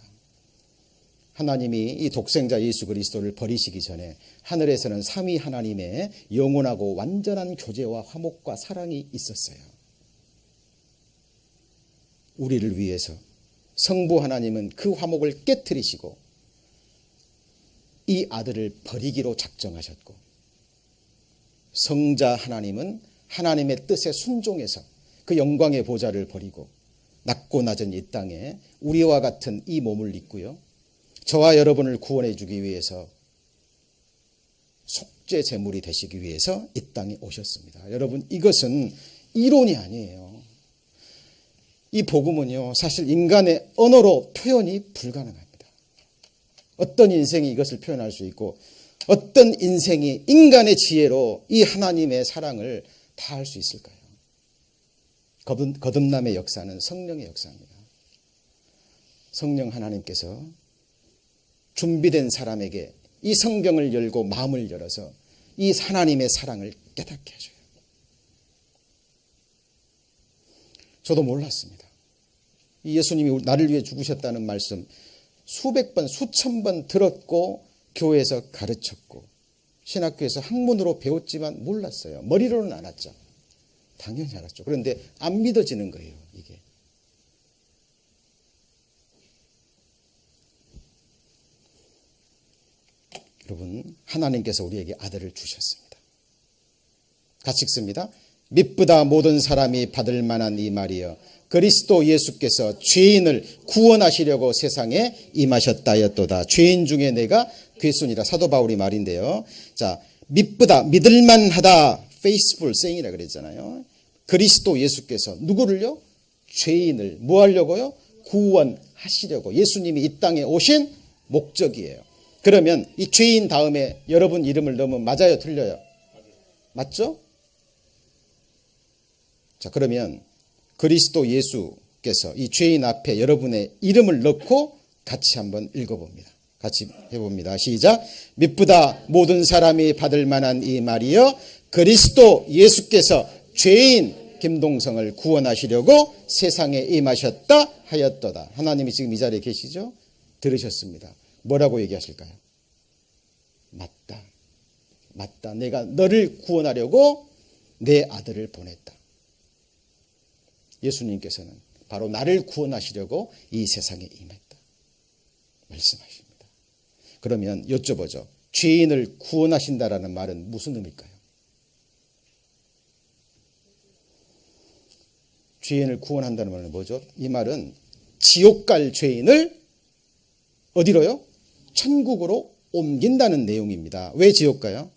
하나님이 이 독생자 예수 그리스도를 버리시기 전에 하늘에서는 삼위 하나님의 영원하고 완전한 교제와 화목과 사랑이 있었어요. 우리를 위해서 성부 하나님은 그 화목을 깨트리시고 이 아들을 버리기로 작정하셨고 성자 하나님은 하나님의 뜻에 순종해서 그 영광의 보좌를 버리고 낮고 낮은 이 땅에 우리와 같은 이 몸을 입고요. 저와 여러분을 구원해 주기 위해서 속죄 제물이 되시기 위해서 이 땅에 오셨습니다. 여러분, 이것은 이론이 아니에요. 이 복음은요, 사실 인간의 언어로 표현이 불가능합니다. 어떤 인생이 이것을 표현할 수 있고 어떤 인생이 인간의 지혜로 이 하나님의 사랑을 다 할 수 있을까요? 거듭남의 역사는 성령의 역사입니다. 성령 하나님께서 준비된 사람에게 이 성경을 열고 마음을 열어서 이 하나님의 사랑을 깨닫게 해줘요. 저도 몰랐습니다. 이 예수님이 나를 위해 죽으셨다는 말씀 수백 번, 수천 번 들었고 교회에서 가르쳤고 신학교에서 학문으로 배웠지만 몰랐어요. 머리로는 알았죠. 당연히 알았죠. 그런데 안 믿어지는 거예요, 이게. 여러분, 하나님께서 우리에게 아들을 주셨습니다. 같이 읽습니다. 미쁘다 모든 사람이 받을 만한 이 말이여 그리스도 예수께서 죄인을 구원하시려고 세상에 임하셨다 하였도다. 죄인 중에 내가 괴순이라 사도 바울이 말인데요. 자, 미쁘다, 믿을만하다, faithful saying이라 그랬잖아요. 그리스도 예수께서 누구를요? 죄인을 뭐 하려고요? 구원하시려고. 예수님이 이 땅에 오신 목적이에요. 그러면 이 죄인 다음에 여러분 이름을 넣으면 맞아요, 틀려요? 맞죠? 자, 그러면 그리스도 예수께서 이 죄인 앞에 여러분의 이름을 넣고 같이 한번 읽어봅니다. 같이 해봅니다. 시작. 미쁘다 모든 사람이 받을 만한 이 말이여 그리스도 예수께서 죄인 김동성을 구원하시려고 세상에 임하셨다 하였도다. 하나님이 지금 이 자리에 계시죠? 들으셨습니다. 뭐라고 얘기하실까요? 맞다. 맞다. 내가 너를 구원하려고 내 아들을 보냈다. 예수님께서는 바로 나를 구원하시려고 이 세상에 임했다. 말씀하십니다. 그러면 여쭤보죠. 죄인을 구원하신다라는 말은 무슨 의미일까요? 죄인을 구원한다는 말은 뭐죠? 이 말은 지옥 갈 죄인을 어디로요? 천국으로 옮긴다는 내용입니다. 왜 지옥 가요?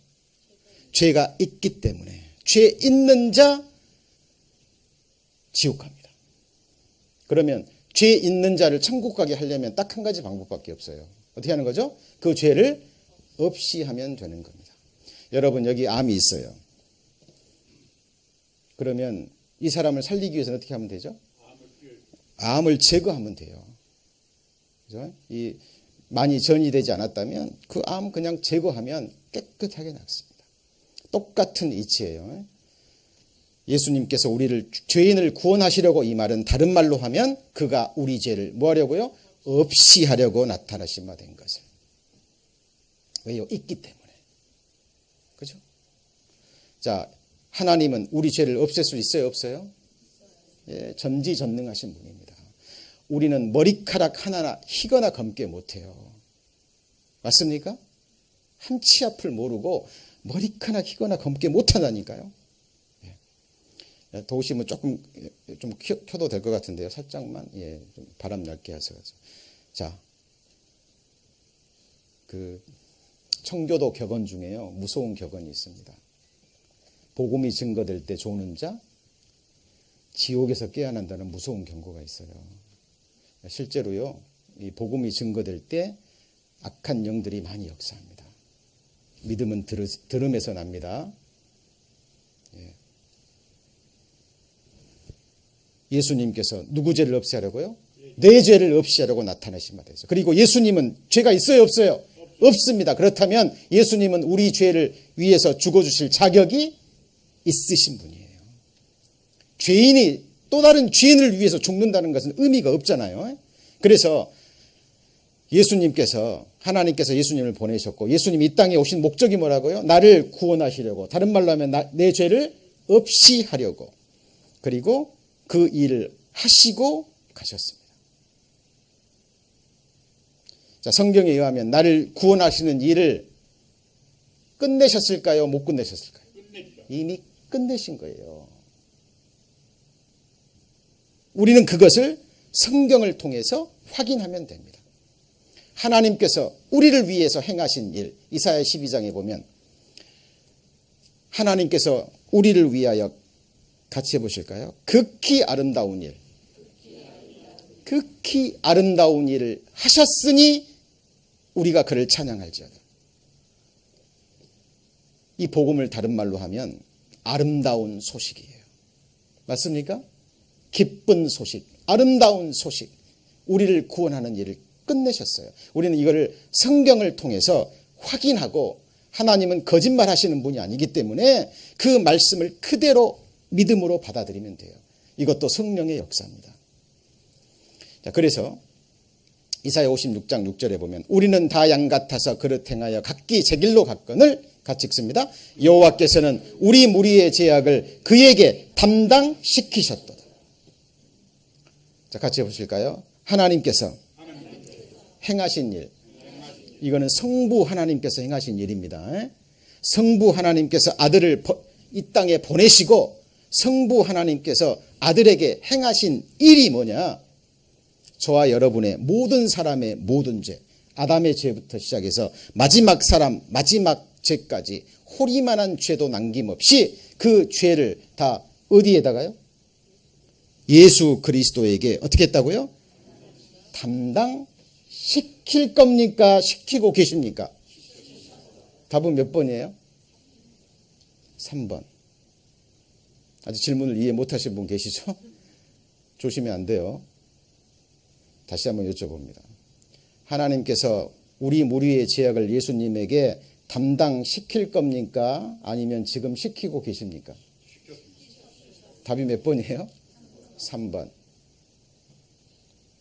죄가 있기 때문에. 죄 있는 자 지옥 갑니다. 그러면 죄 있는 자를 천국 가게 하려면 딱 한 가지 방법밖에 없어요. 어떻게 하는 거죠? 그 죄를 없이 하면 되는 겁니다. 여러분 여기 암이 있어요. 그러면 이 사람을 살리기 위해서는 어떻게 하면 되죠? 암을 제거하면 돼요. 그죠? 이 많이 전이되지 않았다면 그 암 그냥 제거하면 깨끗하게 낫습니다. 똑같은 이치예요. 예수님께서 우리를 죄인을 구원하시려고 이 말은 다른 말로 하면 그가 우리 죄를 뭐 하려고요? 없이 하려고 나타나신 바 된 것을. 왜요? 있기 때문에. 그죠? 자, 하나님은 우리 죄를 없앨 수 있어요? 없어요? 예, 전지전능하신 분입니다. 우리는 머리카락 하나나 희거나 검게 못해요. 맞습니까? 한 치 앞을 모르고 머리카락 희거나 검게 못하다니까요. 예. 도우시면 조금 좀 켜도 될 것 같은데요. 살짝만 좀 바람 얇게 하세요. 자, 그 청교도 격언 중에요. 무서운 격언이 있습니다. 복음이 증거될 때 조는 자, 지옥에서 깨어난다는 무서운 경고가 있어요. 실제로요, 이 복음이 증거될 때 악한 영들이 많이 역사합니다. 믿음은 들음에서 납니다. 예수님께서 누구 죄를 없이 하려고요? 내 죄를 없이 하려고 나타나신 바 되죠. 그리고 예수님은 죄가 있어요? 없어요? 없습니다. 그렇다면 예수님은 우리 죄를 위해서 죽어주실 자격이 있으신 분이에요. 죄인이 또 다른 죄인을 위해서 죽는다는 것은 의미가 없잖아요. 그래서 예수님께서 하나님께서 예수님을 보내셨고 예수님이 이 땅에 오신 목적이 뭐라고요? 나를 구원하시려고. 다른 말로 하면 내 죄를 없이 하려고. 그리고 그 일을 하시고 가셨습니다. 자, 성경에 의하면 나를 구원하시는 일을 끝내셨을까요? 못 끝내셨을까요? 이미 끝내신 거예요. 우리는 그것을 성경을 통해서 확인하면 됩니다. 하나님께서 우리를 위해서 행하신 일, 이사야 12장에 보면 하나님께서 우리를 위하여 같이 해보실까요? 극히 아름다운 일, 극히 아름다운 일을 하셨으니 우리가 그를 찬양할지어다. 이 복음을 다른 말로 하면 아름다운 소식이에요. 맞습니까? 기쁜 소식, 아름다운 소식, 우리를 구원하는 일을 끝내셨어요. 우리는 이거를 성경을 통해서 확인하고 하나님은 거짓말하시는 분이 아니기 때문에 그 말씀을 그대로 믿음으로 받아들이면 돼요. 이것도 성령의 역사입니다. 자, 그래서 이사야 56장 6절에 보면 우리는 다 양 같아서 그릇 행하여 각기 제 길로 갔거늘 같이 읽습니다. 여호와께서는 우리 무리의 죄악을 그에게 담당시키셨도다. 자, 같이 해보실까요? 하나님께서 행하신 일, 이거는 성부 하나님께서 행하신 일입니다. 성부 하나님께서 아들을 이 땅에 보내시고 성부 하나님께서 아들에게 행하신 일이 뭐냐? 저와 여러분의 모든 사람의 모든 죄, 아담의 죄부터 시작해서 마지막 사람, 마지막 죄까지 호리만한 죄도 남김없이 그 죄를 다 어디에다가요? 예수 그리스도에게 어떻게 했다고요? 담당시킬 겁니까? 시키고 계십니까? 답은 몇 번이에요? 3번. 아직 질문을 이해 못하신 분 계시죠? 조심히 안 돼요. 다시 한번 여쭤봅니다. 하나님께서 우리 무리의 죄악을 예수님에게 담당시킬 겁니까? 아니면 지금 시키고 계십니까? 답이 몇 번이에요? 3번.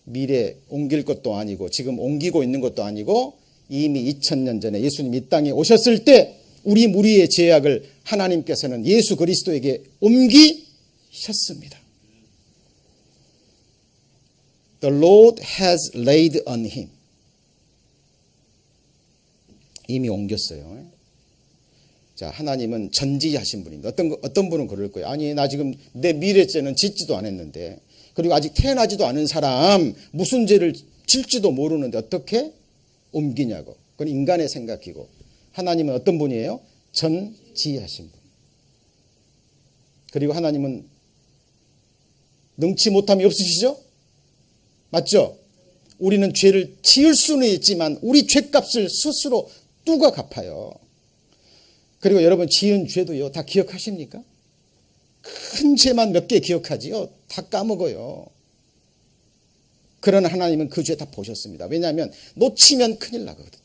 미래 옮길 것도 아니고 지금 옮기고 있는 것도 아니고 이미 2000년 전에 예수님 이 땅에 오셨을 때 우리 무리의 죄악을 하나님께서는 예수 그리스도에게 옮기셨습니다. The Lord has laid on him. 이미 옮겼어요. 자, 하나님은 전지하신 분입니다. 어떤 분은 그럴 거예요. 아니, 나 지금 내 미래죄는 짓지도 않았는데, 그리고 아직 태어나지도 않은 사람 무슨 죄를 질지도 모르는데 어떻게 옮기냐고. 그건 인간의 생각이고, 하나님은 어떤 분이에요? 전지하신 분. 그리고 하나님은 능치 못함이 없으시죠? 맞죠? 우리는 죄를 지을 수는 있지만 우리 죄값을 스스로 누가 갚아요. 그리고 여러분 지은 죄도요 다 기억하십니까? 큰 죄만 몇 개 기억하지요. 다 까먹어요. 그러나 하나님은 그 죄 다 보셨습니다. 왜냐하면 놓치면 큰일 나거든요.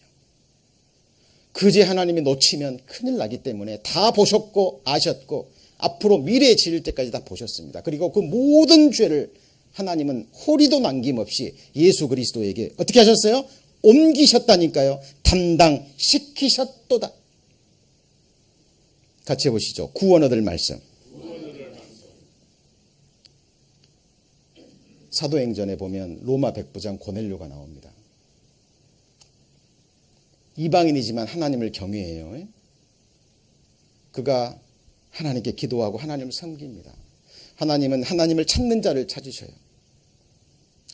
그 죄 하나님이 놓치면 큰일 나기 때문에 다 보셨고 아셨고 앞으로 미래에 지을 때까지 다 보셨습니다. 그리고 그 모든 죄를 하나님은 호리도 남김없이 예수 그리스도에게 어떻게 하셨어요? 옮기셨다니까요. 담당시키셨도다. 같이 해보시죠. 구원 얻을 말씀. 사도행전에 보면 로마 백부장 고넬료가 나옵니다. 이방인이지만 하나님을 경외해요. 그가 하나님께 기도하고 하나님을 섬깁니다. 하나님은 하나님을 찾는 자를 찾으셔요.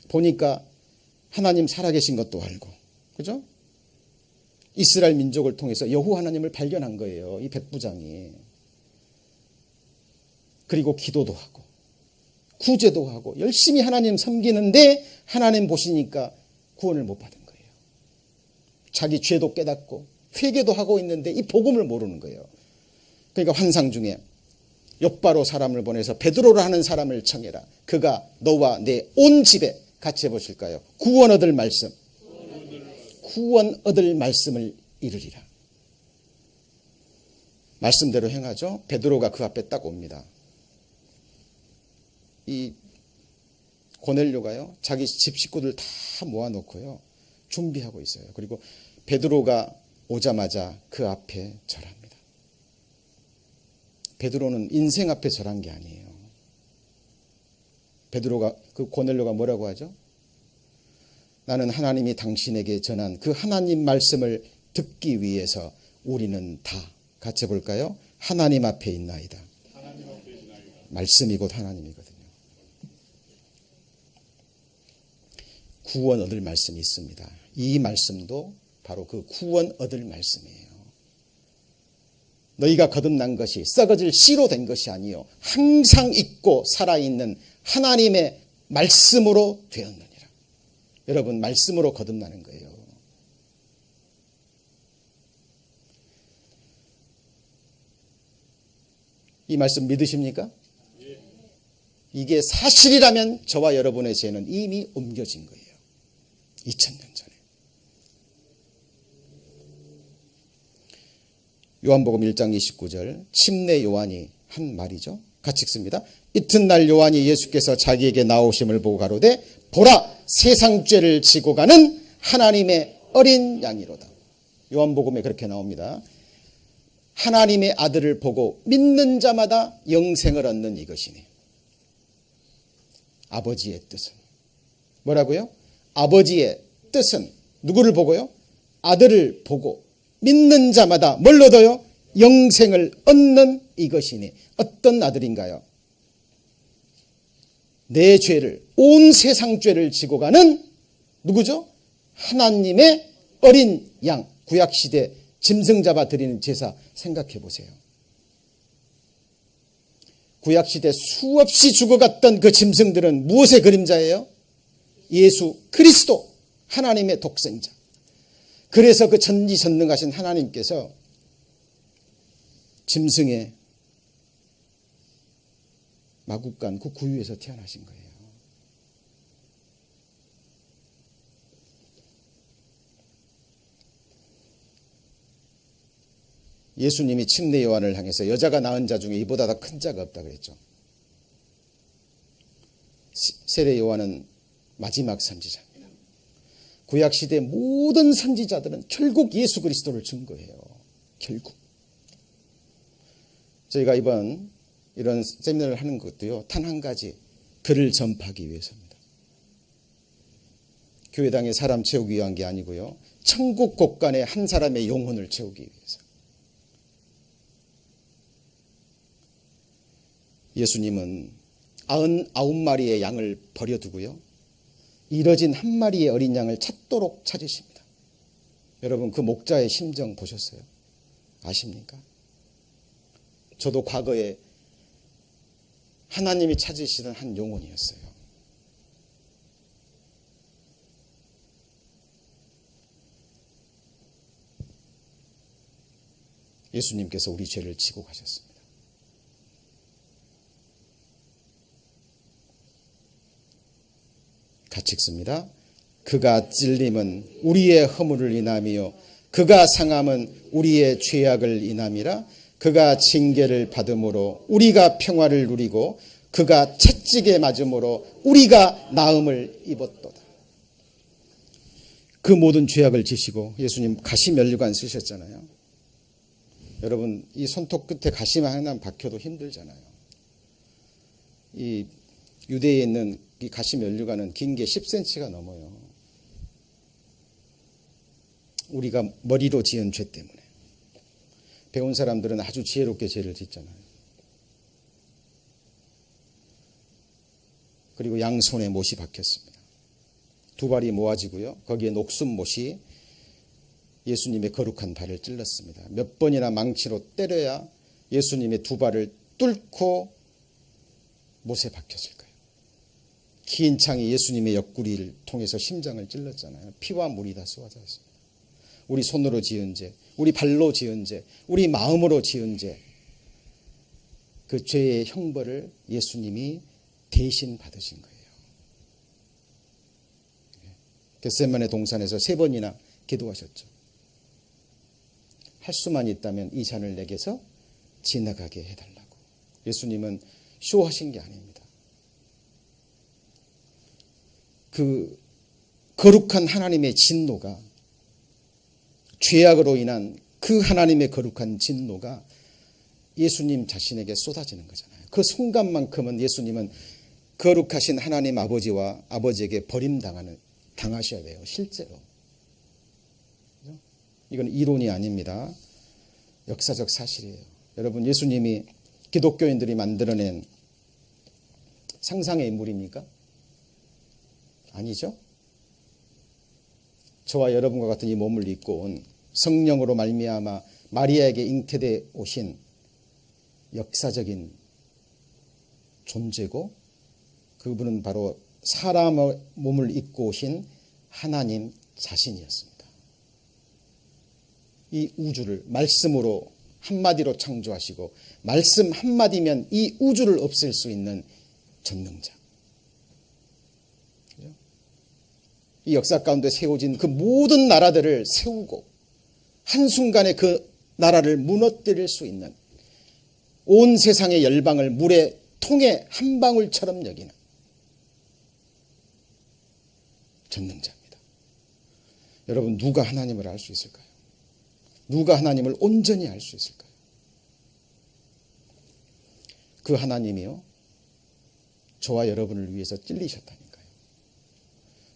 보니까 하나님 살아계신 것도 알고, 그죠? 이스라엘 민족을 통해서 여호와 하나님을 발견한 거예요. 이 백부장이. 그리고 기도도 하고 구제도 하고 열심히 하나님 섬기는데 하나님 보시니까 구원을 못 받은 거예요. 자기 죄도 깨닫고 회개도 하고 있는데 이 복음을 모르는 거예요. 그러니까 환상 중에 욥바로 사람을 보내서 베드로라 하는 사람을 청해라. 그가 너와 내 온 집에 같이 해보실까요? 구원 얻을 말씀. 구원 얻을 말씀을 이루리라. 말씀대로 행하죠. 베드로가 그 앞에 딱 옵니다. 이 고넬료가요 자기 집 식구들 다 모아놓고요 준비하고 있어요. 그리고 베드로가 오자마자 그 앞에 절합니다. 베드로는 인생 앞에 절한 게 아니에요. 베드로가 그 고넬료가 뭐라고 하죠? 나는 하나님이 당신에게 전한 그 하나님 말씀을 듣기 위해서 우리는 다 같이 볼까요? 하나님 앞에 있나이다. 말씀이 곧 하나님이거든요. 구원 얻을 말씀이 있습니다. 이 말씀도 바로 그 구원 얻을 말씀이에요. 너희가 거듭난 것이 썩어질 씨로 된 것이 아니요 항상 있고 살아있는 하나님의 말씀으로 되었느니라. 여러분 말씀으로 거듭나는 거예요. 이 말씀 믿으십니까? 이게 사실이라면 저와 여러분의 죄는 이미 옮겨진 거예요. 2000년 전에. 요한복음 1장 29절 침례 요한이 한 말이죠. 같이 읽습니다. 이튿날 요한이 예수께서 자기에게 나오심을 보고 가로되 보라 세상 죄를 지고 가는 하나님의 어린 양이로다. 요한복음에 그렇게 나옵니다. 하나님의 아들을 보고 믿는 자마다 영생을 얻는 이것이니. 아버지의 뜻은 뭐라고요? 아버지의 뜻은 누구를 보고요? 아들을 보고 믿는 자마다 뭘 얻어요? 영생을 얻는 이것이니. 어떤 아들인가요? 내 죄를, 온 세상 죄를 지고 가는 누구죠? 하나님의 어린 양. 구약시대 짐승 잡아 드리는 제사 생각해 보세요. 구약시대 수없이 죽어갔던 그 짐승들은 무엇의 그림자예요? 예수 그리스도, 하나님의 독생자. 그래서 그 전지전능하신 하나님께서 짐승의 마구간 그 구유에서 태어나신 거예요. 예수님이 침례 요한을 향해서 여자가 낳은 자 중에 이보다 더 큰 자가 없다 그랬죠. 세례 요한은 마지막 선지자입니다. 구약시대 모든 선지자들은 결국 예수 그리스도를 증거해요. 결국. 저희가 이번 이런 세미나를 하는 것도요, 단 한 가지, 그를 전파하기 위해서입니다. 교회당에 사람 채우기 위한 게 아니고요, 천국 곳간에 한 사람의 영혼을 채우기 위해서. 예수님은 99마리의 양을 버려두고요, 잃어진 한 마리의 어린 양을 찾도록 찾으십니다. 여러분 그 목자의 심정 보셨어요? 아십니까? 저도 과거에 하나님이 찾으시던 한 영혼이었어요. 예수님께서 우리 죄를 지고 가셨습니다. 같이 읽습니다. 그가 찔림은 우리의 허물을 인함이요 그가 상함은 우리의 죄악을 인함이라. 그가 징계를 받음으로 우리가 평화를 누리고 그가 채찍에 맞음으로 우리가 나음을 입었도다. 그 모든 죄악을 지시고 예수님 가시면류관 쓰셨잖아요. 여러분 이 손톱 끝에 가시만 하나 박혀도 힘들잖아요. 이 유대에 있는 이 가시면류관은 긴 게 10cm가 넘어요. 우리가 머리로 지은 죄 때문에. 배운 사람들은 아주 지혜롭게 죄를 짓잖아요. 그리고 양손에 못이 박혔습니다. 두 발이 모아지고요. 거기에 녹슨 못이 예수님의 거룩한 발을 찔렀습니다. 몇 번이나 망치로 때려야 예수님의 두 발을 뚫고 못에 박혔을까요? 긴 창이 예수님의 옆구리를 통해서 심장을 찔렀잖아요. 피와 물이 다 쏟아졌습니다. 우리 손으로 지은 죄, 우리 발로 지은 죄, 우리 마음으로 지은 죄, 그 죄의 형벌을 예수님이 대신 받으신 거예요. 겟세마네 동산에서 3번이나 기도하셨죠. 할 수만 있다면 이 잔을 내게서 지나가게 해달라고. 예수님은 쇼하신 게 아닙니다. 그 거룩한 하나님의 진노가, 죄악으로 인한 그 하나님의 거룩한 진노가 예수님 자신에게 쏟아지는 거잖아요. 그 순간만큼은 예수님은 거룩하신 하나님 아버지와 아버지에게 버림당하셔야 돼요. 실제로. 이건 이론이 아닙니다. 역사적 사실이에요. 여러분 예수님이 기독교인들이 만들어낸 상상의 인물입니까? 아니죠. 저와 여러분과 같은 이 몸을 입고 온 성령으로 말미암아 마리아에게 잉태되어 오신 역사적인 존재고, 그분은 바로 사람의 몸을 입고 오신 하나님 자신이었습니다. 이 우주를 말씀으로 한마디로 창조하시고 말씀 한마디면 이 우주를 없앨 수 있는 전능자. 이 역사 가운데 세워진 그 모든 나라들을 세우고 한순간에 그 나라를 무너뜨릴 수 있는, 온 세상의 열방을 물의 통의 한 방울처럼 여기는 전능자입니다. 여러분, 누가 하나님을 알 수 있을까요? 누가 하나님을 온전히 알 수 있을까요? 그 하나님이요, 저와 여러분을 위해서 찔리셨다니까요.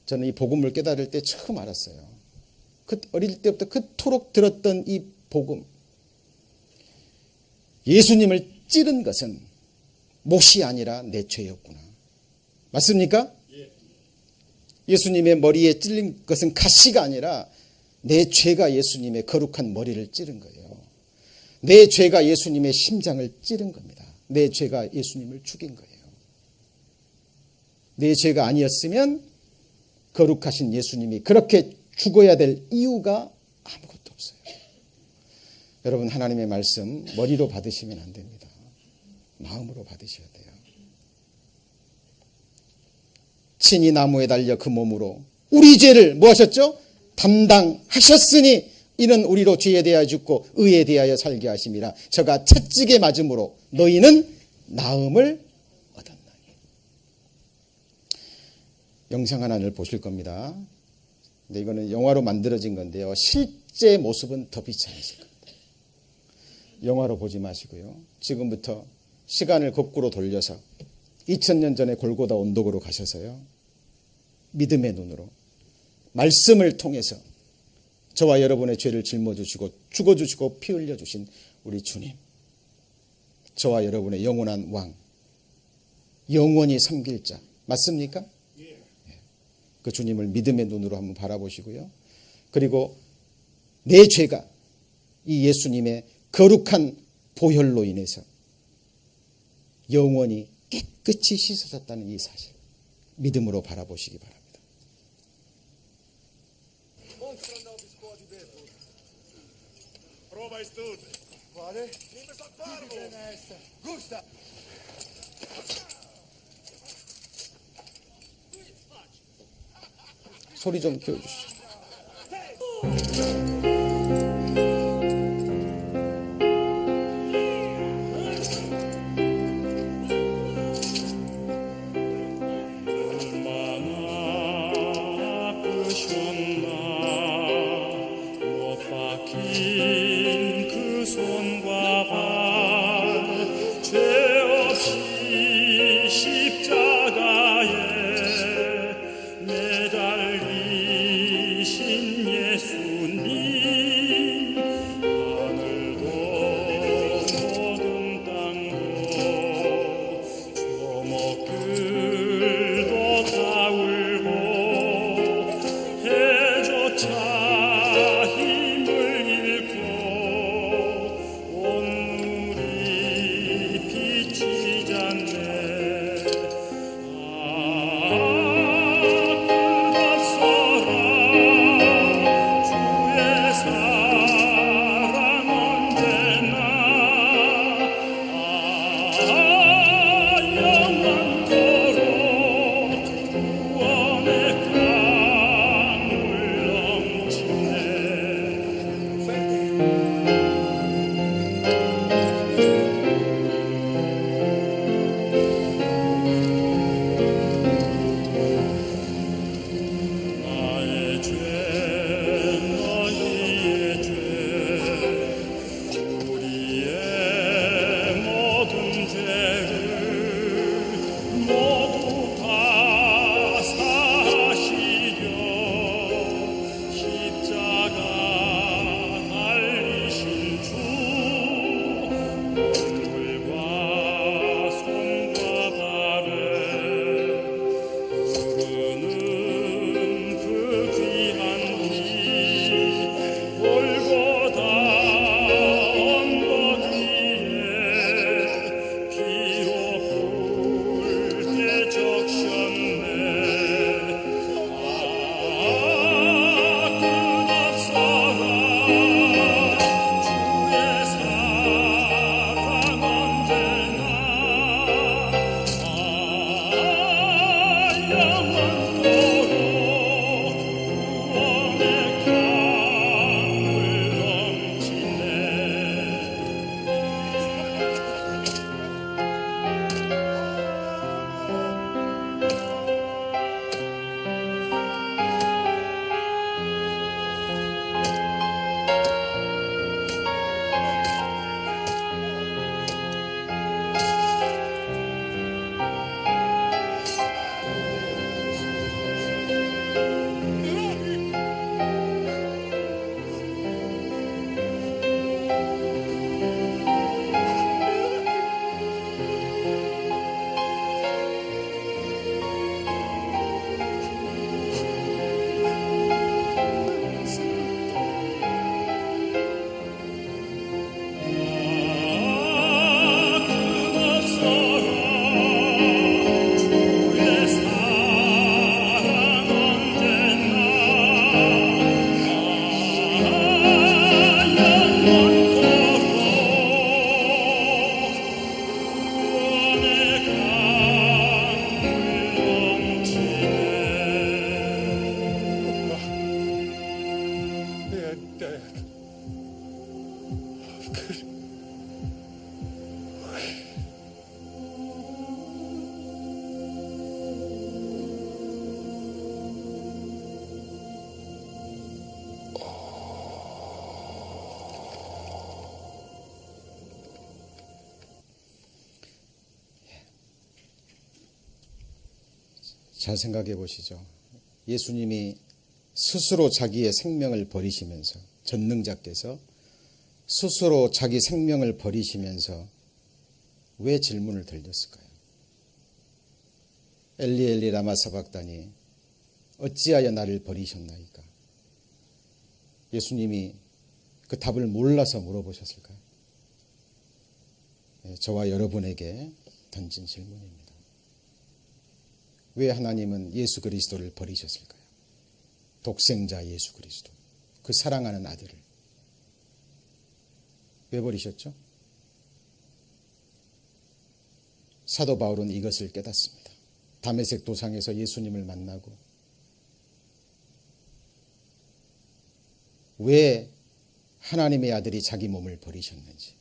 저는 이 복음을 깨달을 때 처음 알았어요. 어릴 때부터 그토록 들었던 이 복음, 예수님을 찌른 것은 못이 아니라 내 죄였구나. 맞습니까? 예수님의 머리에 찔린 것은 가시가 아니라 내 죄가 예수님의 거룩한 머리를 찌른 거예요. 내 죄가 예수님의 심장을 찌른 겁니다. 내 죄가 예수님을 죽인 거예요. 내 죄가 아니었으면 거룩하신 예수님이 그렇게 죽어야 될 이유가 아무것도 없어요. 여러분, 하나님의 말씀 머리로 받으시면 안 됩니다. 마음으로 받으셔야 돼요. 친히 나무에 달려 그 몸으로 우리 죄를 뭐 하셨죠? 담당하셨으니 이는 우리로 죄에 대하여 죽고 의에 대하여 살게 하심이라. 저가 채찍에 맞음으로 너희는 나음을 얻었나니. 영상 하나를 보실 겁니다. 근데 이거는 영화로 만들어진 건데요, 실제 모습은 더 비참하실 겁니다. 영화로 보지 마시고요, 지금부터 시간을 거꾸로 돌려서 2000년 전에 골고다 언덕으로 가셔서요, 믿음의 눈으로 말씀을 통해서 저와 여러분의 죄를 짊어주시고 죽어주시고 피 흘려주신 우리 주님, 저와 여러분의 영원한 왕, 영원히 섬길 자, 맞습니까? 그 주님을 믿음의 눈으로 한번 바라보시고요, 그리고 내 죄가 이 예수님의 거룩한 보혈로 인해서 영원히 깨끗이 씻어졌다는 이 사실, 믿음으로 바라보시기 바랍니다. Prova il studio. Quale? Come sta farlo? Gusta. 소리 좀 키워주시죠. 매달리신 예수님 잘 생각해 보시죠. 예수님이 스스로 자기의 생명을 버리시면서, 전능자께서 스스로 자기 생명을 버리시면서 왜 질문을 던졌을까요? 엘리 엘리 라마 사박다니 어찌하여 나를 버리셨나이까? 예수님이 그 답을 몰라서 물어보셨을까요? 저와 여러분에게 던진 질문입니다. 왜 하나님은 예수 그리스도를 버리셨을까요? 독생자 예수 그리스도, 그 사랑하는 아들을 왜 버리셨죠? 사도 바울은 이것을 깨닫습니다. 다메섹 도상에서 예수님을 만나고 왜 하나님의 아들이 자기 몸을 버리셨는지,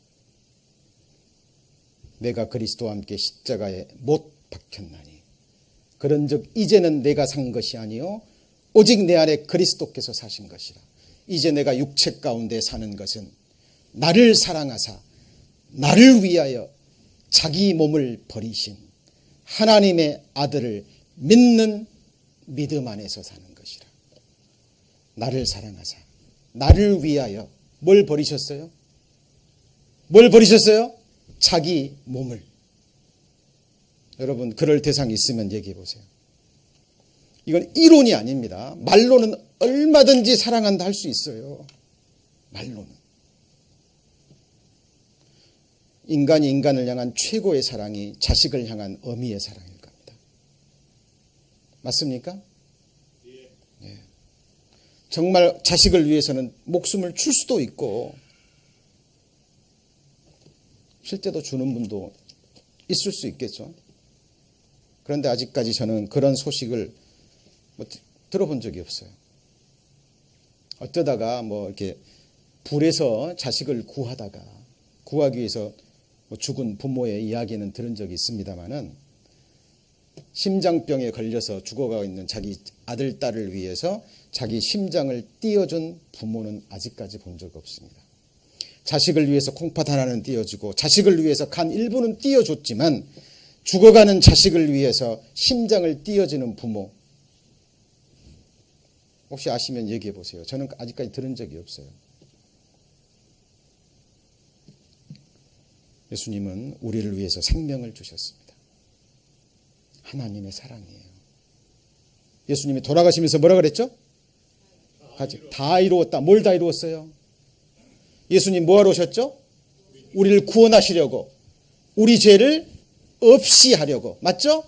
내가 그리스도와 함께 십자가에 못 박혔나니 그런즉 이제는 내가 산 것이 아니요 오직 내 안에 그리스도께서 사신 것이라. 이제 내가 육체 가운데 사는 것은 나를 사랑하사 나를 위하여 자기 몸을 버리신 하나님의 아들을 믿는 믿음 안에서 사는 것이라. 나를 사랑하사 나를 위하여 뭘 버리셨어요? 뭘 버리셨어요? 자기 몸을. 여러분, 그럴 대상이 있으면 얘기해 보세요. 이건 이론이 아닙니다. 말로는 얼마든지 사랑한다 할 수 있어요. 말로는. 인간이 인간을 향한 최고의 사랑이 자식을 향한 어미의 사랑일 겁니다. 맞습니까? 예. 정말 자식을 위해서는 목숨을 줄 수도 있고 실제로 주는 분도 있을 수 있겠죠. 그런데 아직까지 저는 그런 소식을 들어본 적이 없어요. 어쩌다가 이렇게 불에서 자식을 구하기 위해서 죽은 부모의 이야기는 들은 적이 있습니다만은 심장병에 걸려서 죽어가고 있는 자기 아들, 딸을 위해서 자기 심장을 띄워준 부모는 아직까지 본 적 없습니다. 자식을 위해서 콩팥 하나는 띄워주고 자식을 위해서 간 일부는 띄워줬지만 죽어가는 자식을 위해서 심장을 띄워주는 부모 혹시 아시면 얘기해 보세요. 저는 아직까지 들은 적이 없어요. 예수님은 우리를 위해서 생명을 주셨습니다. 하나님의 사랑이에요. 예수님이 돌아가시면서 뭐라 그랬죠? 다 이루었다. 뭘 다 이루었어요? 예수님 뭐하러 오셨죠? 우리를 구원하시려고, 우리 죄를 없이 하려고. 맞죠?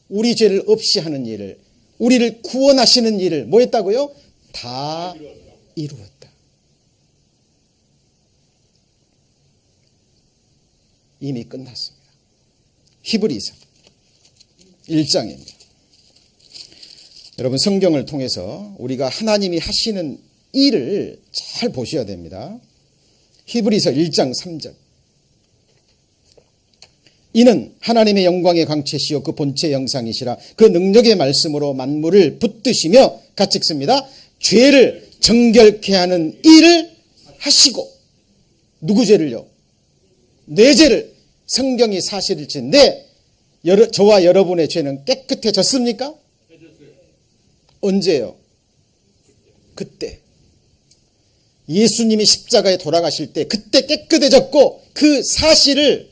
우리 죄를 없이 하는 일을, 우리를 구원하시는 일을 뭐 했다고요? 다 이루었다. 이미 끝났습니다. 히브리서 1장입니다. 여러분, 성경을 통해서 우리가 하나님이 하시는 일을 잘 보셔야 됩니다. 히브리서 1장 3절. 이는 하나님의 영광의 광채시요 그 본체 영상이시라. 그 능력의 말씀으로 만물을 붙드시며 같이 읽습니다. 죄를 정결케 하는 일을 하시고. 누구 죄를요? 내 죄를. 성경이 사실일진데 저와 여러분의 죄는 깨끗해졌습니까? 언제요? 그때. 예수님이 십자가에 돌아가실 때 그때 깨끗해졌고 그 사실을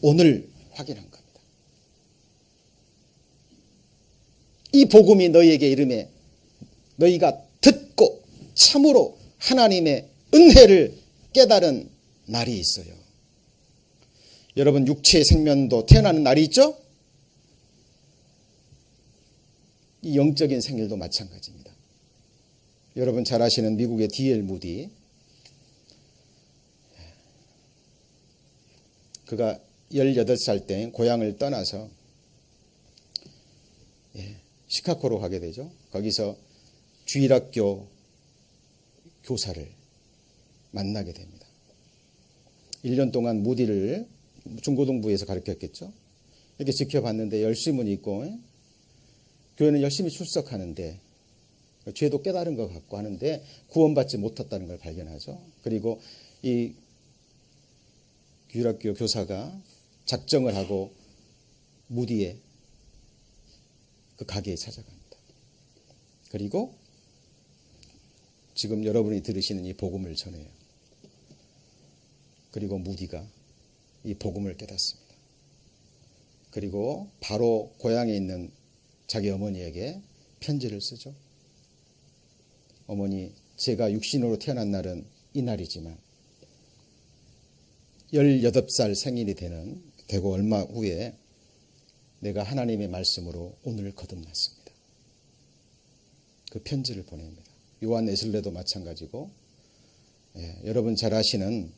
오늘 확인한 겁니다. 이 복음이 너희에게 이름에 너희가 듣고 참으로 하나님의 은혜를 깨달은 날이 있어요. 여러분, 육체의 생명도 태어나는 날이 있죠? 이 영적인 생일도 마찬가지입니다. 여러분 잘 아시는 미국의 D.L. 무디, 그가 18살 때 고향을 떠나서 시카고로 가게 되죠. 거기서 주일학교 교사를 만나게 됩니다. 1년 동안 무디를 중고등부에서 가르쳤겠죠. 이렇게 지켜봤는데 열심은 있고 교회는 열심히 출석하는데 죄도 깨달은 것 같고 하는데 구원받지 못했다는 걸 발견하죠. 그리고 이 주일학교 교사가 작정을 하고 무디의 그 가게에 찾아갑니다. 그리고 지금 여러분이 들으시는 이 복음을 전해요. 그리고 무디가 이 복음을 깨닫습니다. 그리고 바로 고향에 있는 자기 어머니에게 편지를 쓰죠. 어머니, 제가 육신으로 태어난 날은 이날이지만 18살 생일이 되고 얼마 후에 내가 하나님의 말씀으로 오늘 거듭났습니다. 그 편지를 보냅니다. 요한 웨슬레도 마찬가지고, 여러분 잘 아시는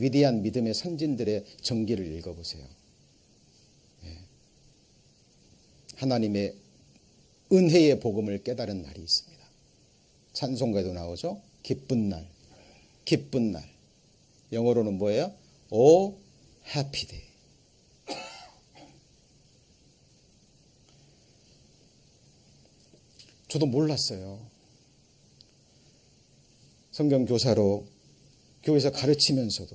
위대한 믿음의 선진들의 전기를 읽어보세요. 하나님의 은혜의 복음을 깨달은 날이 있습니다. 찬송가에도 나오죠. 기쁜 날, 기쁜 날. 영어로는 뭐예요? Oh, happy day. 저도 몰랐어요. 성경 교사로 교회에서 가르치면서도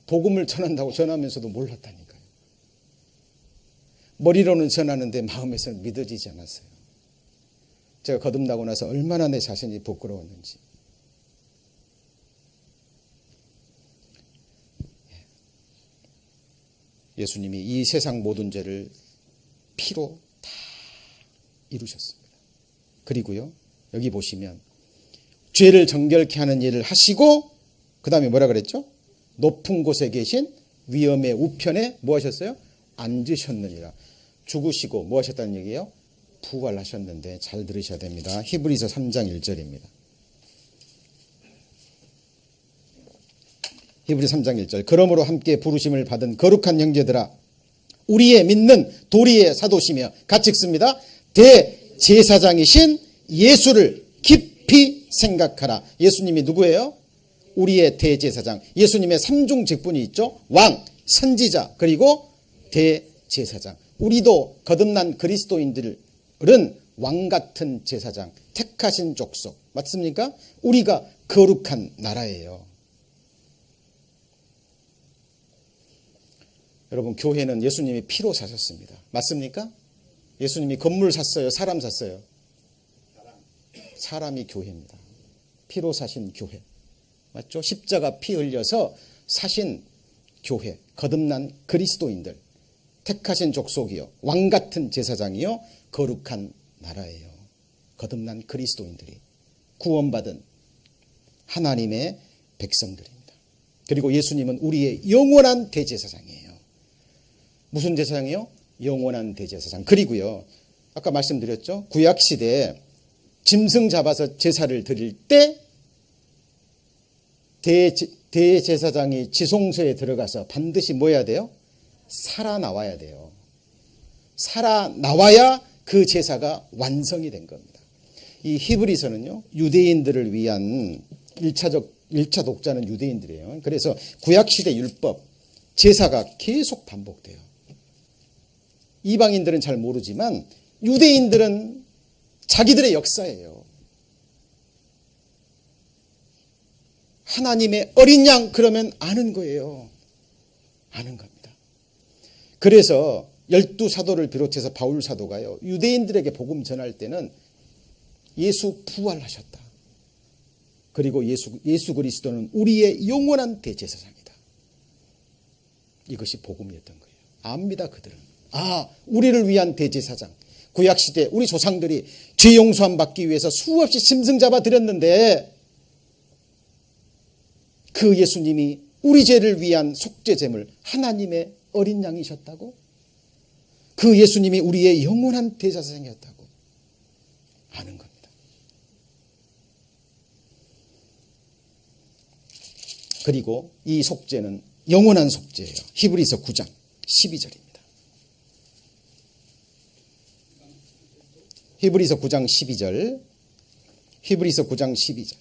복음을 전하면서도 몰랐다니까요. 머리로는 전하는데 마음에서는 믿어지지 않았어요. 제가 거듭나고 나서 얼마나 내 자신이 부끄러웠는지. 예수님이 이 세상 모든 죄를 피로 다 이루셨습니다. 그리고요, 여기 보시면 죄를 정결케 하는 일을 하시고 그 다음에 뭐라 그랬죠? 높은 곳에 계신 위엄의 우편에 뭐 하셨어요? 앉으셨느니라. 죽으시고 뭐 하셨다는 얘기예요? 부활하셨는데 잘 들으셔야 됩니다. 히브리서 3장 1절입니다. 히브리서 3장 1절. 그러므로 함께 부르심을 받은 거룩한 형제들아, 우리의 믿는 도리의 사도시며 같이 읽습니다. 대제사장이신 예수를 깊이 생각하라. 예수님이 누구예요? 우리의 대제사장. 예수님의 삼중 직분이 있죠. 왕, 선지자, 그리고 대제사장. 우리도 거듭난 그리스도인들은 왕 같은 제사장, 택하신 족속. 맞습니까? 우리가 거룩한 나라예요. 여러분, 교회는 예수님이 피로 사셨습니다. 맞습니까? 예수님이 건물 샀어요? 사람 샀어요? 사람이 교회입니다. 피로 사신 교회. 맞죠? 십자가 피 흘려서 사신 교회. 거듭난 그리스도인들. 택하신 족속이요. 왕 같은 제사장이요. 거룩한 나라예요. 거듭난 그리스도인들이 구원받은 하나님의 백성들입니다. 그리고 예수님은 우리의 영원한 대제사장이에요. 무슨 제사장이요? 영원한 대제사장. 그리고요, 아까 말씀드렸죠. 구약시대에 짐승 잡아서 제사를 드릴 때 대제사장이 지성소에 들어가서 반드시 뭐 해야 돼요? 살아나와야 돼요. 살아나와야 그 제사가 완성이 된 겁니다. 이 히브리서는요, 유대인들을 위한 1차 독자는 유대인들이에요. 그래서 구약시대 율법, 제사가 계속 반복돼요. 이방인들은 잘 모르지만 유대인들은 자기들의 역사예요. 하나님의 어린 양 그러면 아는 거예요. 아는 겁니다. 그래서 12사도를 비롯해서 바울 사도가요, 유대인들에게 복음 전할 때는 예수 부활하셨다. 그리고 예수 그리스도는 우리의 영원한 대제사장이다. 이것이 복음이었던 거예요. 압니다, 그들은. 아, 우리를 위한 대제사장. 구약시대 우리 조상들이 죄 용서함 받기 위해서 수없이 짐승 잡아 드렸는데 그 예수님이 우리 죄를 위한 속죄제물 하나님의 어린 양이셨다고? 그 예수님이 우리의 영원한 대제사장이었다고 아는 겁니다. 그리고 이 속죄는 영원한 속죄예요. 히브리서 9장 12절입니다. 히브리서 9장 12절. 히브리서 9장 12절.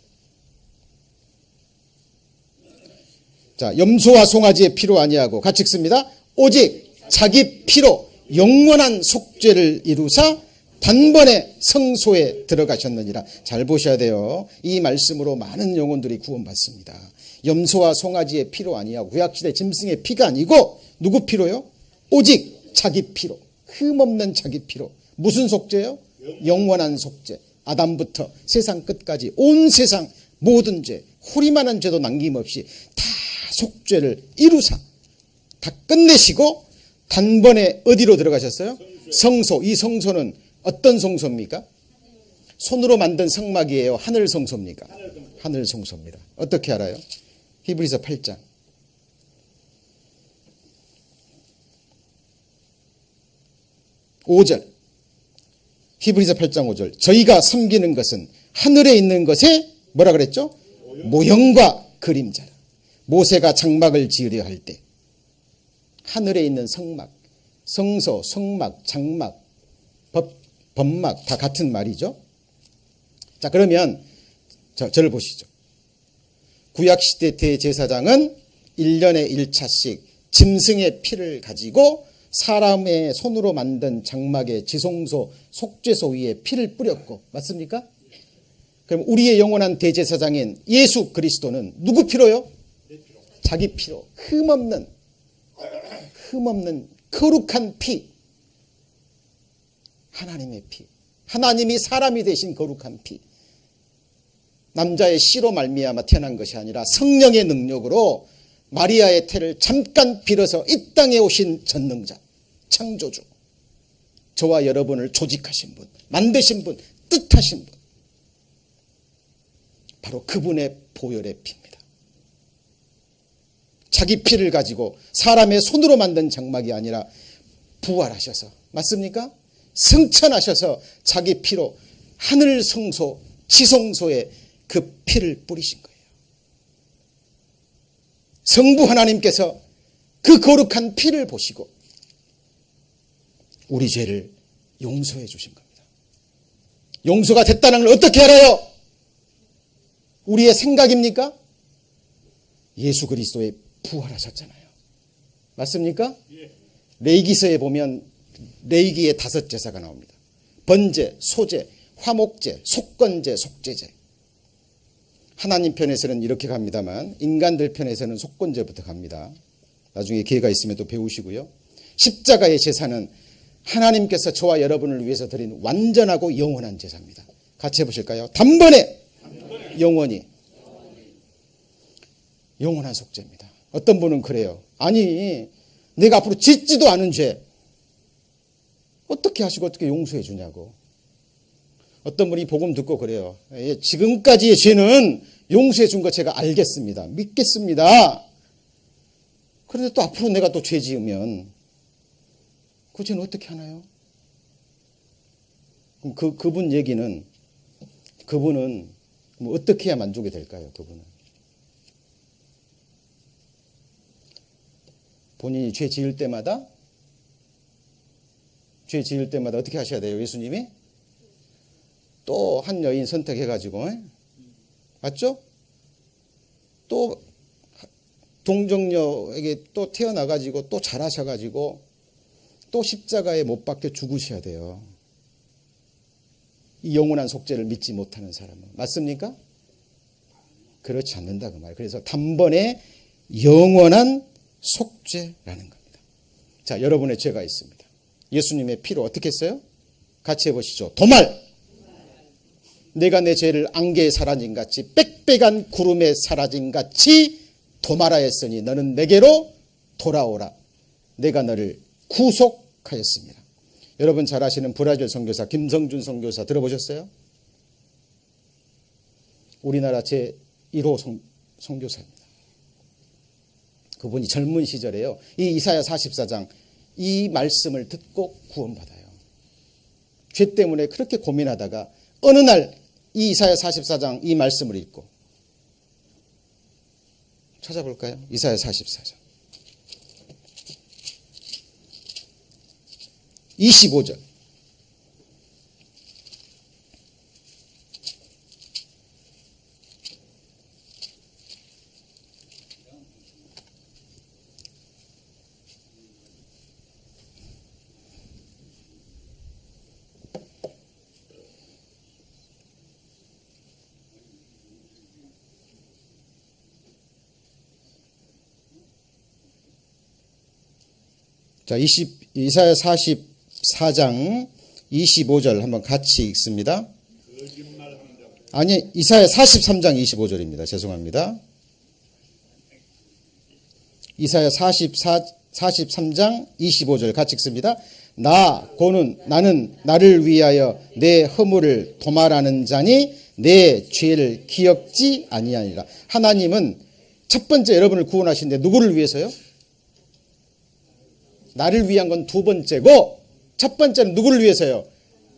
자, 염소와 송아지의 피로 아니하고 같이 읽습니다. 오직 자기 피로 영원한 속죄를 이루사 단번에 성소에 들어가셨느니라. 잘 보셔야 돼요. 이 말씀으로 많은 영혼들이 구원받습니다. 염소와 송아지의 피로 아니하고 구약시대 짐승의 피가 아니고 누구 피로요? 오직 자기 피로. 흠없는 자기 피로. 무슨 속죄요? 영원한 속죄. 아담부터 세상 끝까지 온 세상 모든 죄, 호리만한 죄도 남김없이 다 속죄를 이루사 다 끝내시고 단번에 어디로 들어가셨어요? 성소. 이 성소는 어떤 성소입니까? 손으로 만든 성막이에요? 하늘 성소입니까? 하늘 성소입니다. 어떻게 알아요? 히브리서 8장 5절. 히브리서 8장 5절. 저희가 섬기는 것은 하늘에 있는 것에 뭐라 그랬죠? 모형과 그림자라. 모세가 장막을 지으려 할 때 하늘에 있는 성막, 성소, 성막, 장막, 법막 다 같은 말이죠. 자, 그러면 저를 보시죠. 구약시대 대제사장은 1년에 1차씩 짐승의 피를 가지고 사람의 손으로 만든 장막의 지성소, 속죄소 위에 피를 뿌렸고, 맞습니까? 그럼 우리의 영원한 대제사장인 예수 그리스도는 누구 피로요? 자기 피로. 흠없는 거룩한 피. 하나님의 피. 하나님이 사람이 되신 거룩한 피. 남자의 씨로 말미암아 태어난 것이 아니라 성령의 능력으로 마리아의 태를 잠깐 빌어서 이 땅에 오신 전능자, 창조주, 저와 여러분을 조직하신 분, 만드신 분, 뜻하신 분, 바로 그분의 보혈의 피입니다. 자기 피를 가지고 사람의 손으로 만든 장막이 아니라 부활하셔서, 맞습니까? 승천하셔서 자기 피로 하늘 성소, 지성소에 그 피를 뿌리신 거예요. 성부 하나님께서 그 거룩한 피를 보시고 우리 죄를 용서해 주신 겁니다. 용서가 됐다는 걸 어떻게 알아요? 우리의 생각입니까? 예수 그리스도의 부활하셨잖아요. 맞습니까? 레위기서에 보면 레위기의 5제사가 나옵니다. 번제, 소제, 화목제, 속건제, 속죄제. 하나님 편에서는 이렇게 갑니다만 인간들 편에서는 속건제부터 갑니다. 나중에 기회가 있으면 또 배우시고요. 십자가의 제사는 하나님께서 저와 여러분을 위해서 드린 완전하고 영원한 제사입니다. 같이 해보실까요? 단번에 영원히. 영원한 속죄입니다. 어떤 분은 그래요. 아니, 내가 앞으로 짓지도 않은 죄 어떻게 하시고 어떻게 용서해 주냐고. 어떤 분이 복음 듣고 그래요. 지금까지의 죄는 용서해 준 거 제가 알겠습니다. 믿겠습니다. 그런데 또 앞으로 내가 또 죄 지으면 그 죄는 어떻게 하나요? 그럼 그분 얘기는, 그분은 뭐 어떻게 해야 만족이 될까요? 그분은 본인이 죄 지을 때마다 어떻게 하셔야 돼요? 예수님이 또 한 여인 선택해가지고, 맞죠? 또 동정녀에게 또 태어나가지고 또 자라셔가지고 또 십자가에 못 박혀 죽으셔야 돼요. 이 영원한 속죄를 믿지 못하는 사람은. 맞습니까? 그렇지 않는다 그 말. 그래서 단번에 영원한 속죄라는 겁니다. 자, 여러분의 죄가 있습니다. 예수님의 피로 어떻게 했어요? 같이 해보시죠. 도말. 내가 내 죄를 안개에 사라진 같이 빽빽한 구름에 사라진 같이 도말하였으니 너는 내게로 돌아오라. 내가 너를 구속하였습니다. 여러분 잘 아시는 브라질 선교사 김성준 선교사 들어보셨어요? 우리나라 제1호 선교사입니다. 그분이 젊은 시절에요. 이 이사야 44장 이 말씀을 듣고 구원받아요. 죄 때문에 그렇게 고민하다가 어느 날 이 이사야 44장 이 말씀을 읽고, 찾아볼까요? 이사야 44장 25절. 자, 이사야 44장 44장 25절 한번 같이 읽습니다. 아니, 이사야 43장 25절입니다. 죄송합니다. 이사야 43장 25절 같이 읽습니다. 나는 나를 위하여 내 허물을 도말하는 자니 내 죄를 기억지 아니하니라. 하나님은 첫 번째 여러분을 구원하신데 누구를 위해서요? 나를 위한 건 두 번째고 첫 번째는 누구를 위해서요?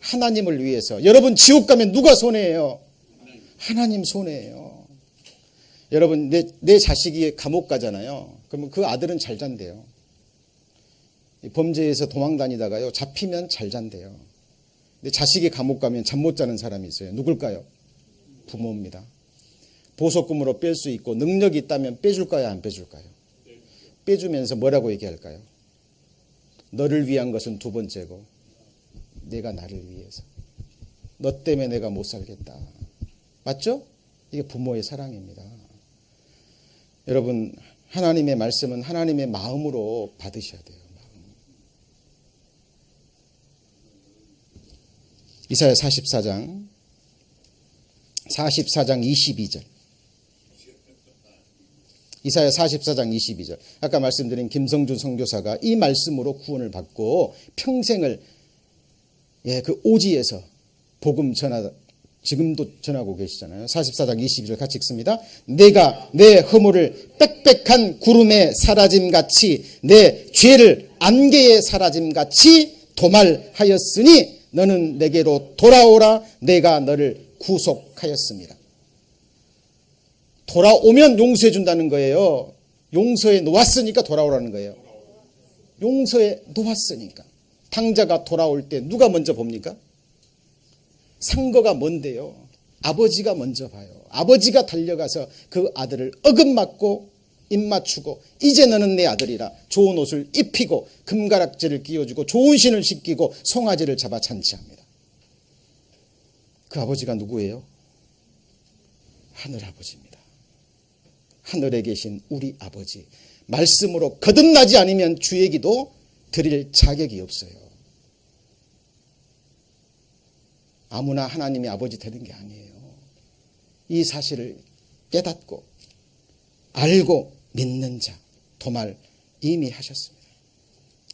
하나님을 위해서. 여러분 지옥 가면 누가 손해예요? 하나님 손해예요. 여러분 내 자식이 감옥 가잖아요. 그러면 그 아들은 잘 잔대요. 범죄에서 도망 다니다가요 잡히면 잘 잔대요. 근데 자식이 감옥 가면 잠 못 자는 사람이 있어요. 누굴까요? 부모입니다. 보석금으로 뺄 수 있고 능력이 있다면 빼줄까요? 안 빼줄까요? 빼주면서 뭐라고 얘기할까요? 너를 위한 것은 두 번째고 내가 나를 위해서. 너 때문에 내가 못 살겠다. 맞죠? 이게 부모의 사랑입니다. 여러분 하나님의 말씀은 하나님의 마음으로 받으셔야 돼요. 이사야 44장 22절. 이사야 44장 22절. 아까 말씀드린 김성준 선교사가 이 말씀으로 구원을 받고 평생을 그 오지에서 복음 지금도 전하고 계시잖아요. 44장 22절 같이 읽습니다. 내가 내 허물을 빽빽한 구름에 사라짐같이 내 죄를 안개에 사라짐같이 도말하였으니 너는 내게로 돌아오라. 내가 너를 구속하였습니다. 돌아오면 용서해 준다는 거예요. 용서해 놓았으니까 돌아오라는 거예요. 용서해 놓았으니까. 당자가 돌아올 때 누가 먼저 봅니까? 상거가 뭔데요? 아버지가 먼저 봐요. 아버지가 달려가서 그 아들을 어긋맞고 입맞추고 이제 너는 내 아들이라 좋은 옷을 입히고 금가락지를 끼워주고 좋은 신을 씻기고 송아지를 잡아 잔치합니다. 그 아버지가 누구예요? 하늘아버지입니다. 하늘에 계신 우리 아버지. 말씀으로 거듭나지 않으면 주의 기도 드릴 자격이 없어요. 아무나 하나님의 아버지 되는 게 아니에요. 이 사실을 깨닫고 알고 믿는 자 도말 이미 하셨습니다.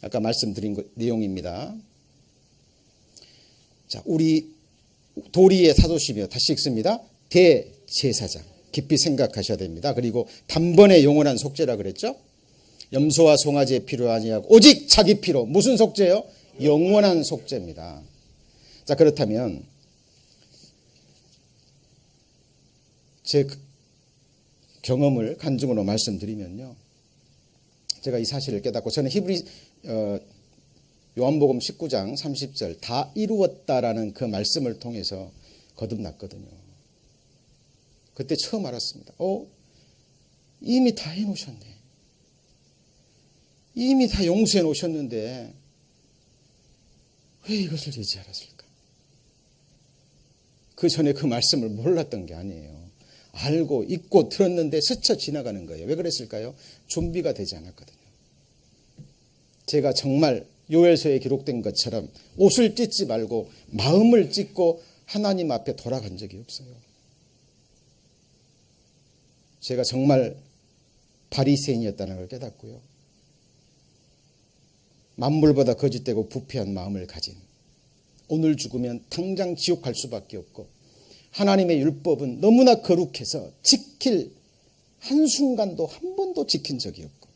아까 말씀드린 내용입니다. 자, 우리 도리의 사도시며 다시 읽습니다. 대제사장 깊이 생각하셔야 됩니다. 그리고 단번에 영원한 속죄라 그랬죠. 염소와 송아지의 피로 아니하고 오직 자기 피로. 무슨 속죄요? 영원한 속죄입니다. 자, 그렇다면 제 경험을 간증으로 말씀드리면요. 제가 이 사실을 깨닫고 저는 요한복음 19장 30절 다 이루었다라는 그 말씀을 통해서 거듭났거든요. 그때 처음 알았습니다. 이미 다 해놓으셨네. 이미 다 용서해 놓으셨는데 왜 이것을 이제 알았을까? 그 전에 그 말씀을 몰랐던 게 아니에요. 알고 있고 들었는데 스쳐 지나가는 거예요. 왜 그랬을까요? 준비가 되지 않았거든요. 제가 정말 요엘서에 기록된 것처럼 옷을 찢지 말고 마음을 찢고 하나님 앞에 돌아간 적이 없어요. 제가 정말 바리새인이었다는 걸 깨닫고요. 만물보다 거짓되고 부패한 마음을 가진, 오늘 죽으면 당장 지옥 갈 수밖에 없고 하나님의 율법은 너무나 거룩해서 지킬 한순간도 한 번도 지킨 적이 없고,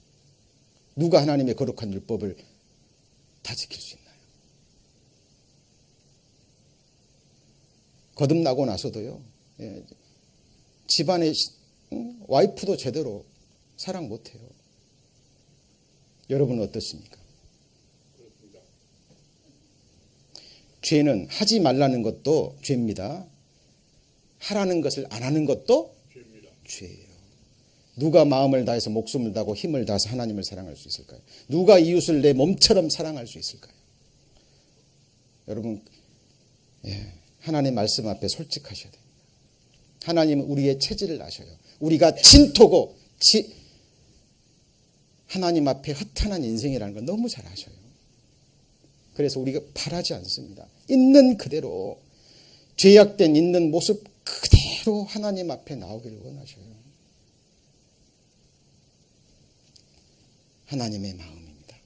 누가 하나님의 거룩한 율법을 다 지킬 수 있나요? 거듭나고 나서도요, 집안의 와이프도 제대로 사랑 못해요. 여러분은 어떻습니까? 죄는 하지 말라는 것도 죄입니다. 하라는 것을 안 하는 것도 죄예요. 누가 마음을 다해서 목숨을 다하고 힘을 다해서 하나님을 사랑할 수 있을까요? 누가 이웃을 내 몸처럼 사랑할 수 있을까요? 여러분, 하나님 말씀 앞에 솔직하셔야 됩니다. 하나님은 우리의 체질을 아셔요. 우리가 진토고 하나님 앞에 허탄한 인생이라는 걸 너무 잘 아셔요. 그래서 우리가 바라지 않습니다. 있는 그대로 죄악된 있는 모습 그대로 하나님 앞에 나오기를 원하셔요. 하나님의 마음입니다.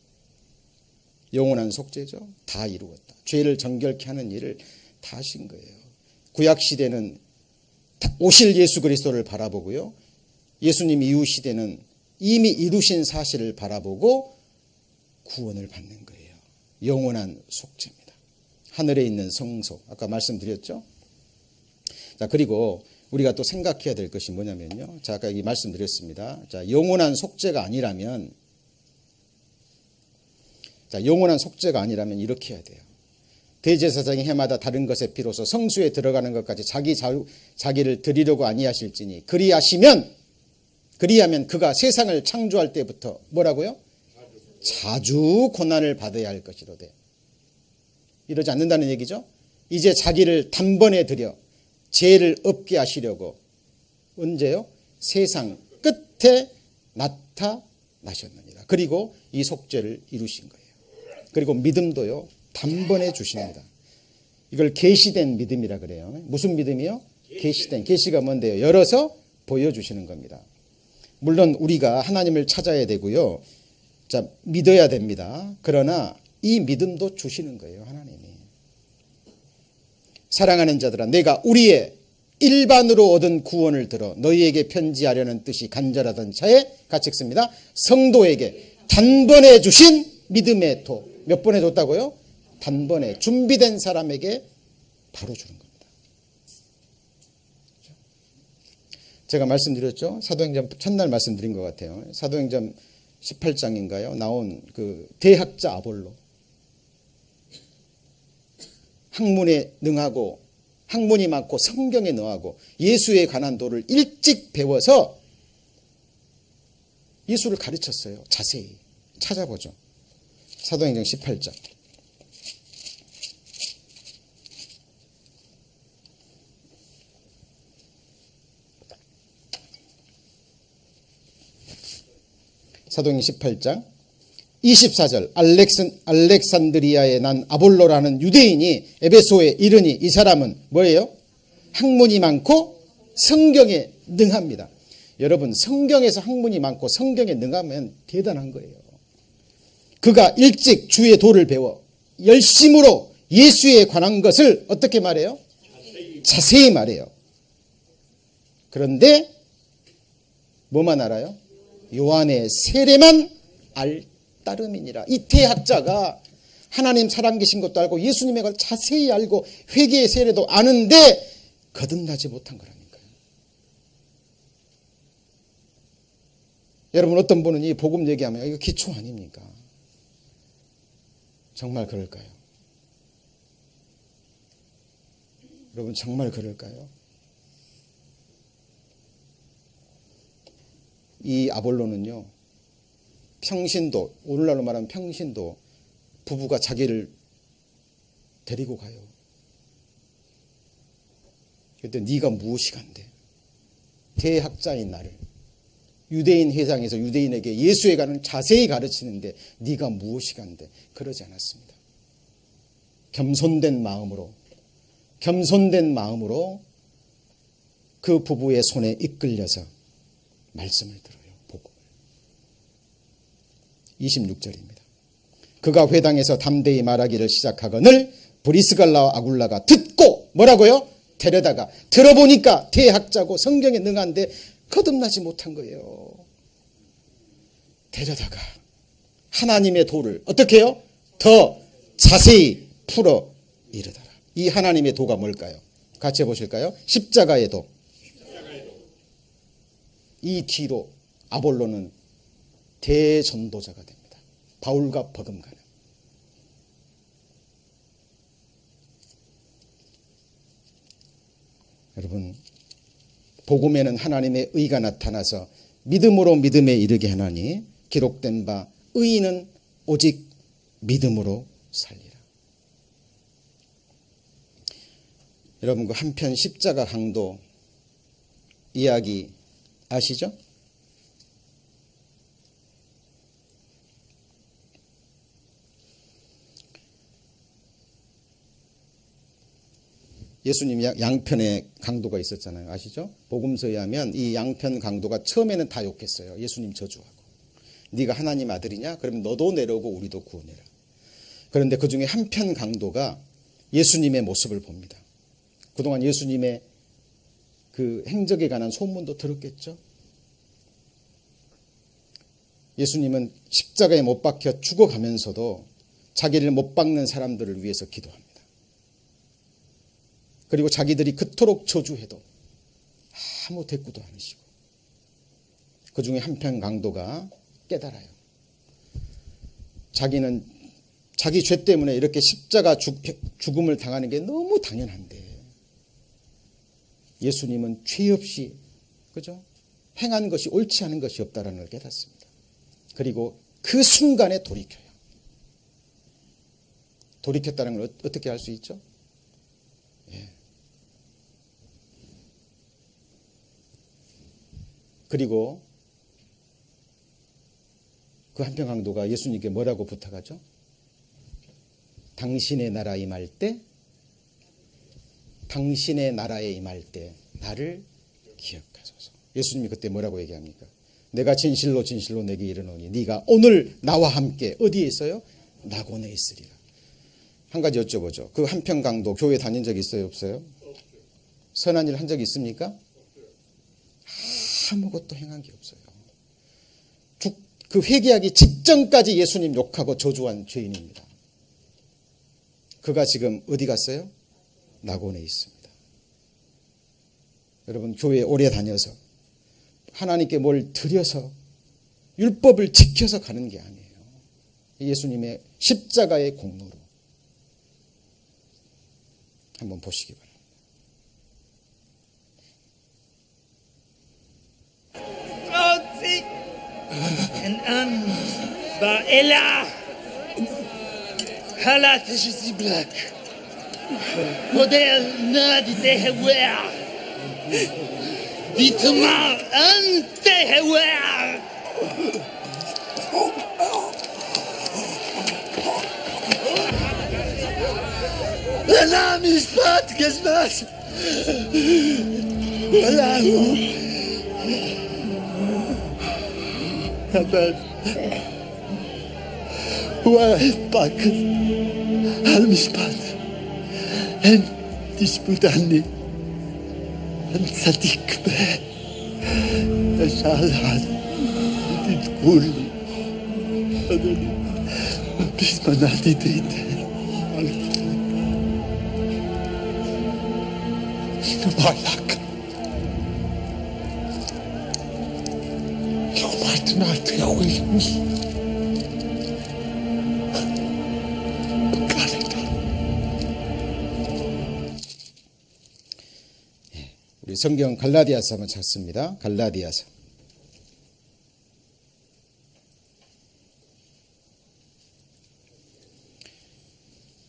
영원한 속죄죠. 다 이루었다. 죄를 정결케 하는 일을 다 하신 거예요. 구약시대는 오실 예수 그리스도를 바라보고요. 예수님 이후 시대는 이미 이루신 사실을 바라보고 구원을 받는 거예요. 영원한 속죄입니다. 하늘에 있는 성소, 아까 말씀드렸죠. 자, 그리고 우리가 또 생각해야 될 것이 뭐냐면요. 자, 아까 이 말씀드렸습니다. 자, 영원한 속죄가 아니라면 이렇게 해야 돼요. 대제사장이 해마다 다른 것에 비로소 성수에 들어가는 것까지 자기를 드리려고 아니하실지니 그리하면 그가 세상을 창조할 때부터 뭐라고요? 자주 고난을 받아야 할 것이로되. 이러지 않는다는 얘기죠. 이제 자기를 단번에 드려 죄를 없게 하시려고 언제요? 세상 끝에 나타나셨느니라. 그리고 이 속죄를 이루신 거예요. 그리고 믿음도요, 단번에 주십니다. 이걸 계시된 믿음이라 그래요. 무슨 믿음이요? 계시가 뭔데요? 열어서 보여주시는 겁니다. 물론 우리가 하나님을 찾아야 되고요. 자, 믿어야 됩니다. 그러나 이 믿음도 주시는 거예요, 하나님이. 사랑하는 자들아, 내가 우리의 일반으로 얻은 구원을 들어 너희에게 편지하려는 뜻이 간절하던 차에 같이 읽습니다. 성도에게 단번에 주신 믿음의 도. 몇 번에 줬다고요? 단번에 준비된 사람에게 바로 주는 겁니다. 제가 말씀드렸죠? 사도행전 첫날 말씀드린 것 같아요. 사도행전 18장인가요? 나온 그 대학자 아볼로. 학문에 능하고 학문이 많고 성경에 능하고 예수에 관한 도를 일찍 배워서 예수를 가르쳤어요. 자세히 찾아보죠. 사도행전 18장. 사도행전 18장 24절. 알렉산드리아에 난 아볼로라는 유대인이 에베소에 이르니 이 사람은 뭐예요? 학문이 많고 성경에 능합니다. 여러분, 성경에서 학문이 많고 성경에 능하면 대단한 거예요. 그가 일찍 주의 도를 배워 열심으로 예수에 관한 것을 어떻게 말해요? 자세히 말해요. 그런데 뭐만 알아요? 요한의 세례만 따름이니라. 이 대학자가 하나님 살아계신 것도 알고 예수님의 걸 자세히 알고 회개의 세례도 아는데 거듭나지 못한 거라니까요. 여러분, 어떤 분은 이 복음 얘기하면 이거 기초 아닙니까? 정말 그럴까요? 여러분, 정말 그럴까요? 이 아볼로는요, 평신도, 오늘날로 말하면 평신도, 부부가 자기를 데리고 가요. 그때 네가 무엇이 간대? 대학자인 나를 유대인 회상에서 유대인에게 예수에 관한 자세히 가르치는데 네가 무엇이 간대? 그러지 않았습니다. 겸손된 마음으로 그 부부의 손에 이끌려서 말씀을 들어요. 복음을. 26절입니다. 그가 회당에서 담대히 말하기를 시작하거늘 브리스갈라와 아굴라가 듣고 뭐라고요? 데려다가 들어보니까 대학자고 성경에 능한데 거듭나지 못한 거예요. 데려다가 하나님의 도를 어떻게 해요? 더 자세히 풀어 이르더라. 이 하나님의 도가 뭘까요? 같이 해보실까요? 십자가의 도. 이 뒤로 아볼로는 대전도자가 됩니다. 바울과 버금가는. 여러분, 복음에는 하나님의 의가 나타나서 믿음으로 믿음에 이르게 하나니 기록된 바 의인은 오직 믿음으로 살리라. 여러분, 그 한편 십자가 강도 이야기 아시죠? 예수님 양편의 강도가 있었잖아요. 아시죠? 복음서에 하면 이 양편 강도가 처음에는 다 욕했어요. 예수님 저주하고. 네가 하나님 아들이냐? 그러면 너도 내려오고 우리도 구원해라. 그런데 그중에 한편 강도가 예수님의 모습을 봅니다. 그동안 예수님의 그 행적에 관한 소문도 들었겠죠? 예수님은 십자가에 못 박혀 죽어가면서도 자기를 못 박는 사람들을 위해서 기도합니다. 그리고 자기들이 그토록 저주해도 아무 대꾸도 않으시고, 그 중에 한편 강도가 깨달아요. 자기는 자기 죄 때문에 이렇게 십자가 죽음을 당하는 게 너무 당연한데 예수님은 죄 없이, 그죠? 행한 것이 옳지 않은 것이 없다라는 걸 깨닫습니다. 그리고 그 순간에 돌이켜요. 돌이켰다는 걸 어떻게 할 수 있죠? 예. 그리고 그 한편 강도가 예수님께 뭐라고 부탁하죠? 당신의 나라 임할 때, 당신의 나라에 임할 때 나를 기억하소서. 예수님이 그때 뭐라고 얘기합니까? 내가 진실로 진실로 내게 이르노니 네가 오늘 나와 함께 어디에 있어요? 낙원에 있으리라. 한 가지 여쭤보죠. 그 한편 강도 교회 다닌 적 있어요? 없어요? 선한 일 한 적 있습니까? 아무것도 행한 게 없어요. 그 회개하기 직전까지 예수님 욕하고 저주한 죄인입니다. 그가 지금 어디 갔어요? 낙원에 있습니다. 여러분, 교회 오래 다녀서 하나님께 뭘 드려서 율법을 지켜서 가는 게 아니에요. 예수님의 십자가의 공로로 한번 보시기 바랍니다. باإله هلا تجزي بلاك موديل نادي تهوى دي تمار أنت هوى أنا مش بات كزبات ولا هو أبد واحد المشبات أنت تشبت عني أنت صديق به أشعل هذا أنت تقول لي أدري بس ما نادي ديت شنو بالك لو ما تنادي يا ويلي 우리 성경 갈라디아서 한번 찾습니다. 갈라디아서.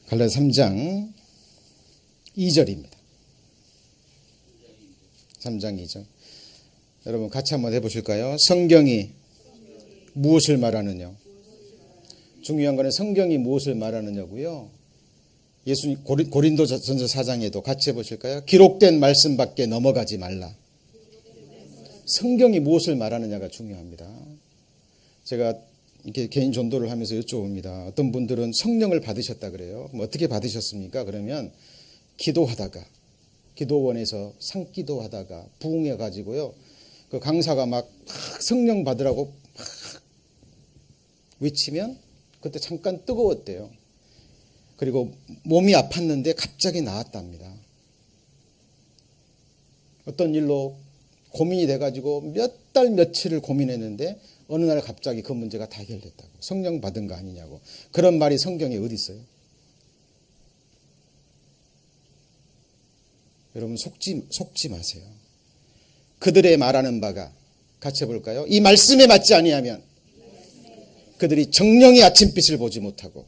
갈라디아서 3장 2절입니다. 3장 2절. 여러분 같이 한번 해보실까요? 성경이 무엇을 말하느냐? 중요한 거는 성경이 무엇을 말하느냐고요. 예수님 고린도전서 4장에도 같이 해보실까요? 기록된 말씀밖에 넘어가지 말라. 성경이 무엇을 말하느냐가 중요합니다. 제가 이렇게 개인 전도를 하면서 여쭤봅니다. 어떤 분들은 성령을 받으셨다 그래요. 어떻게 받으셨습니까? 그러면 기도하다가 기도원에서 상기도하다가 부흥해 가지고요. 그 강사가 막 성령 받으라고 막 외치면 그때 잠깐 뜨거웠대요. 그리고 몸이 아팠는데 갑자기 나았답니다. 어떤 일로 고민이 돼가지고 몇 달 며칠을 고민했는데 어느 날 갑자기 그 문제가 다 해결됐다고. 성령 받은 거 아니냐고. 그런 말이 성경에 어디 있어요? 여러분 속지 마세요. 그들의 말하는 바가 같이 해볼까요? 이 말씀에 맞지 아니하면 그들이 정령의 아침빛을 보지 못하고.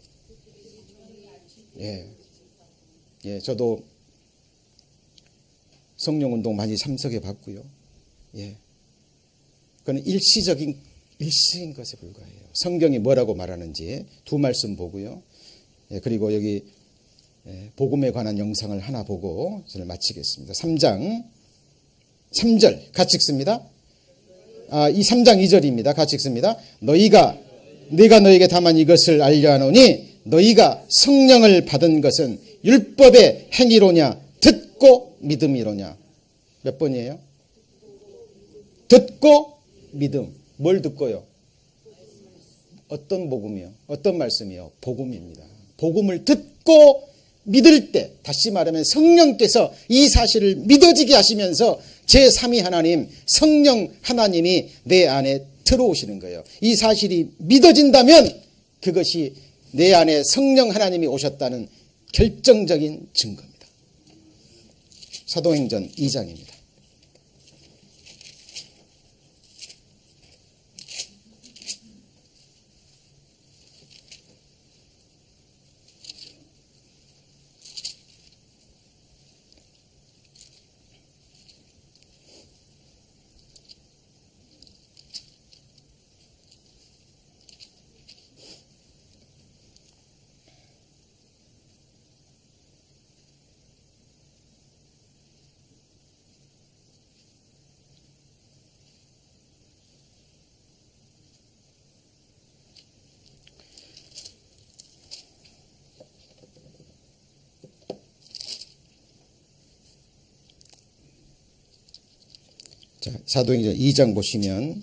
저도 성령운동 많이 참석해 봤고요. 그건 일시인 것에 불과해요. 성경이 뭐라고 말하는지 두 말씀 보고요. 그리고 여기 복음에 관한 영상을 하나 보고 저를 마치겠습니다. 3장 3절 같이 읽습니다. 이 3장 2절입니다. 같이 읽습니다. 내가 너에게 다만 이것을 알려 하노니 너희가 성령을 받은 것은 율법의 행위로냐 듣고 믿음이로냐. 몇 번이에요? 듣고 믿음. 뭘 듣고요? 어떤 복음이요? 어떤 말씀이요? 복음입니다. 복음을 듣고 믿을 때, 다시 말하면 성령께서 이 사실을 믿어지게 하시면서 제3위 하나님, 성령 하나님이 내 안에 들어오시는 거예요. 이 사실이 믿어진다면 그것이 내 안에 성령 하나님이 오셨다는 결정적인 증거입니다. 사도행전 2장입니다. 자, 사도행전 2장 보시면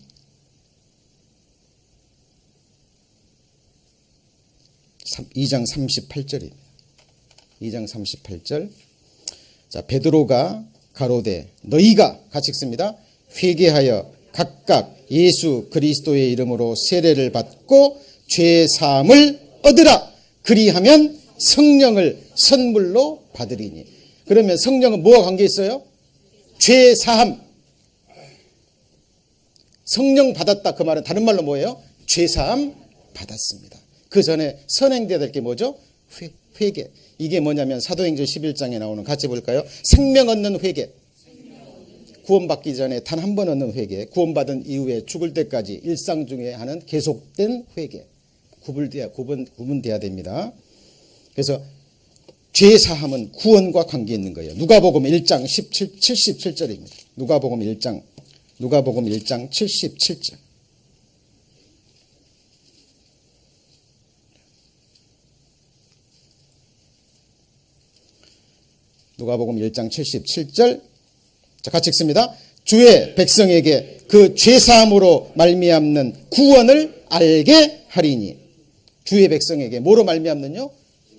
2장 38절입니다. 2장 38절. 자, 베드로가 가로되 너희가 같이 읽습니다. 회개하여 각각 예수 그리스도의 이름으로 세례를 받고 죄 사함을 얻으라. 그리하면 성령을 선물로 받으리니. 그러면 성령은 뭐와 관계 있어요? 죄 사함. 성령 받았다 그 말은 다른 말로 뭐예요? 죄사함 받았습니다. 그 전에 선행돼야 될 게 뭐죠? 회개. 이게 뭐냐면 사도행전 11장에 나오는, 같이 볼까요? 생명 얻는 회개. 구원받기 전에 단 한 번 얻는 회개. 구원받은 이후에 죽을 때까지 일상 중에 하는 계속된 회개. 구분돼야 됩니다. 그래서 죄사함은 구원과 관계 있는 거예요. 누가복음 1장 77절입니다. 누가복음 1장 77절. 누가복음 1장 77절. 자, 같이 읽습니다. 주의 백성에게 그 죄사함으로 말미암는 구원을 알게 하리니. 주의 백성에게 뭐로 말미암는요?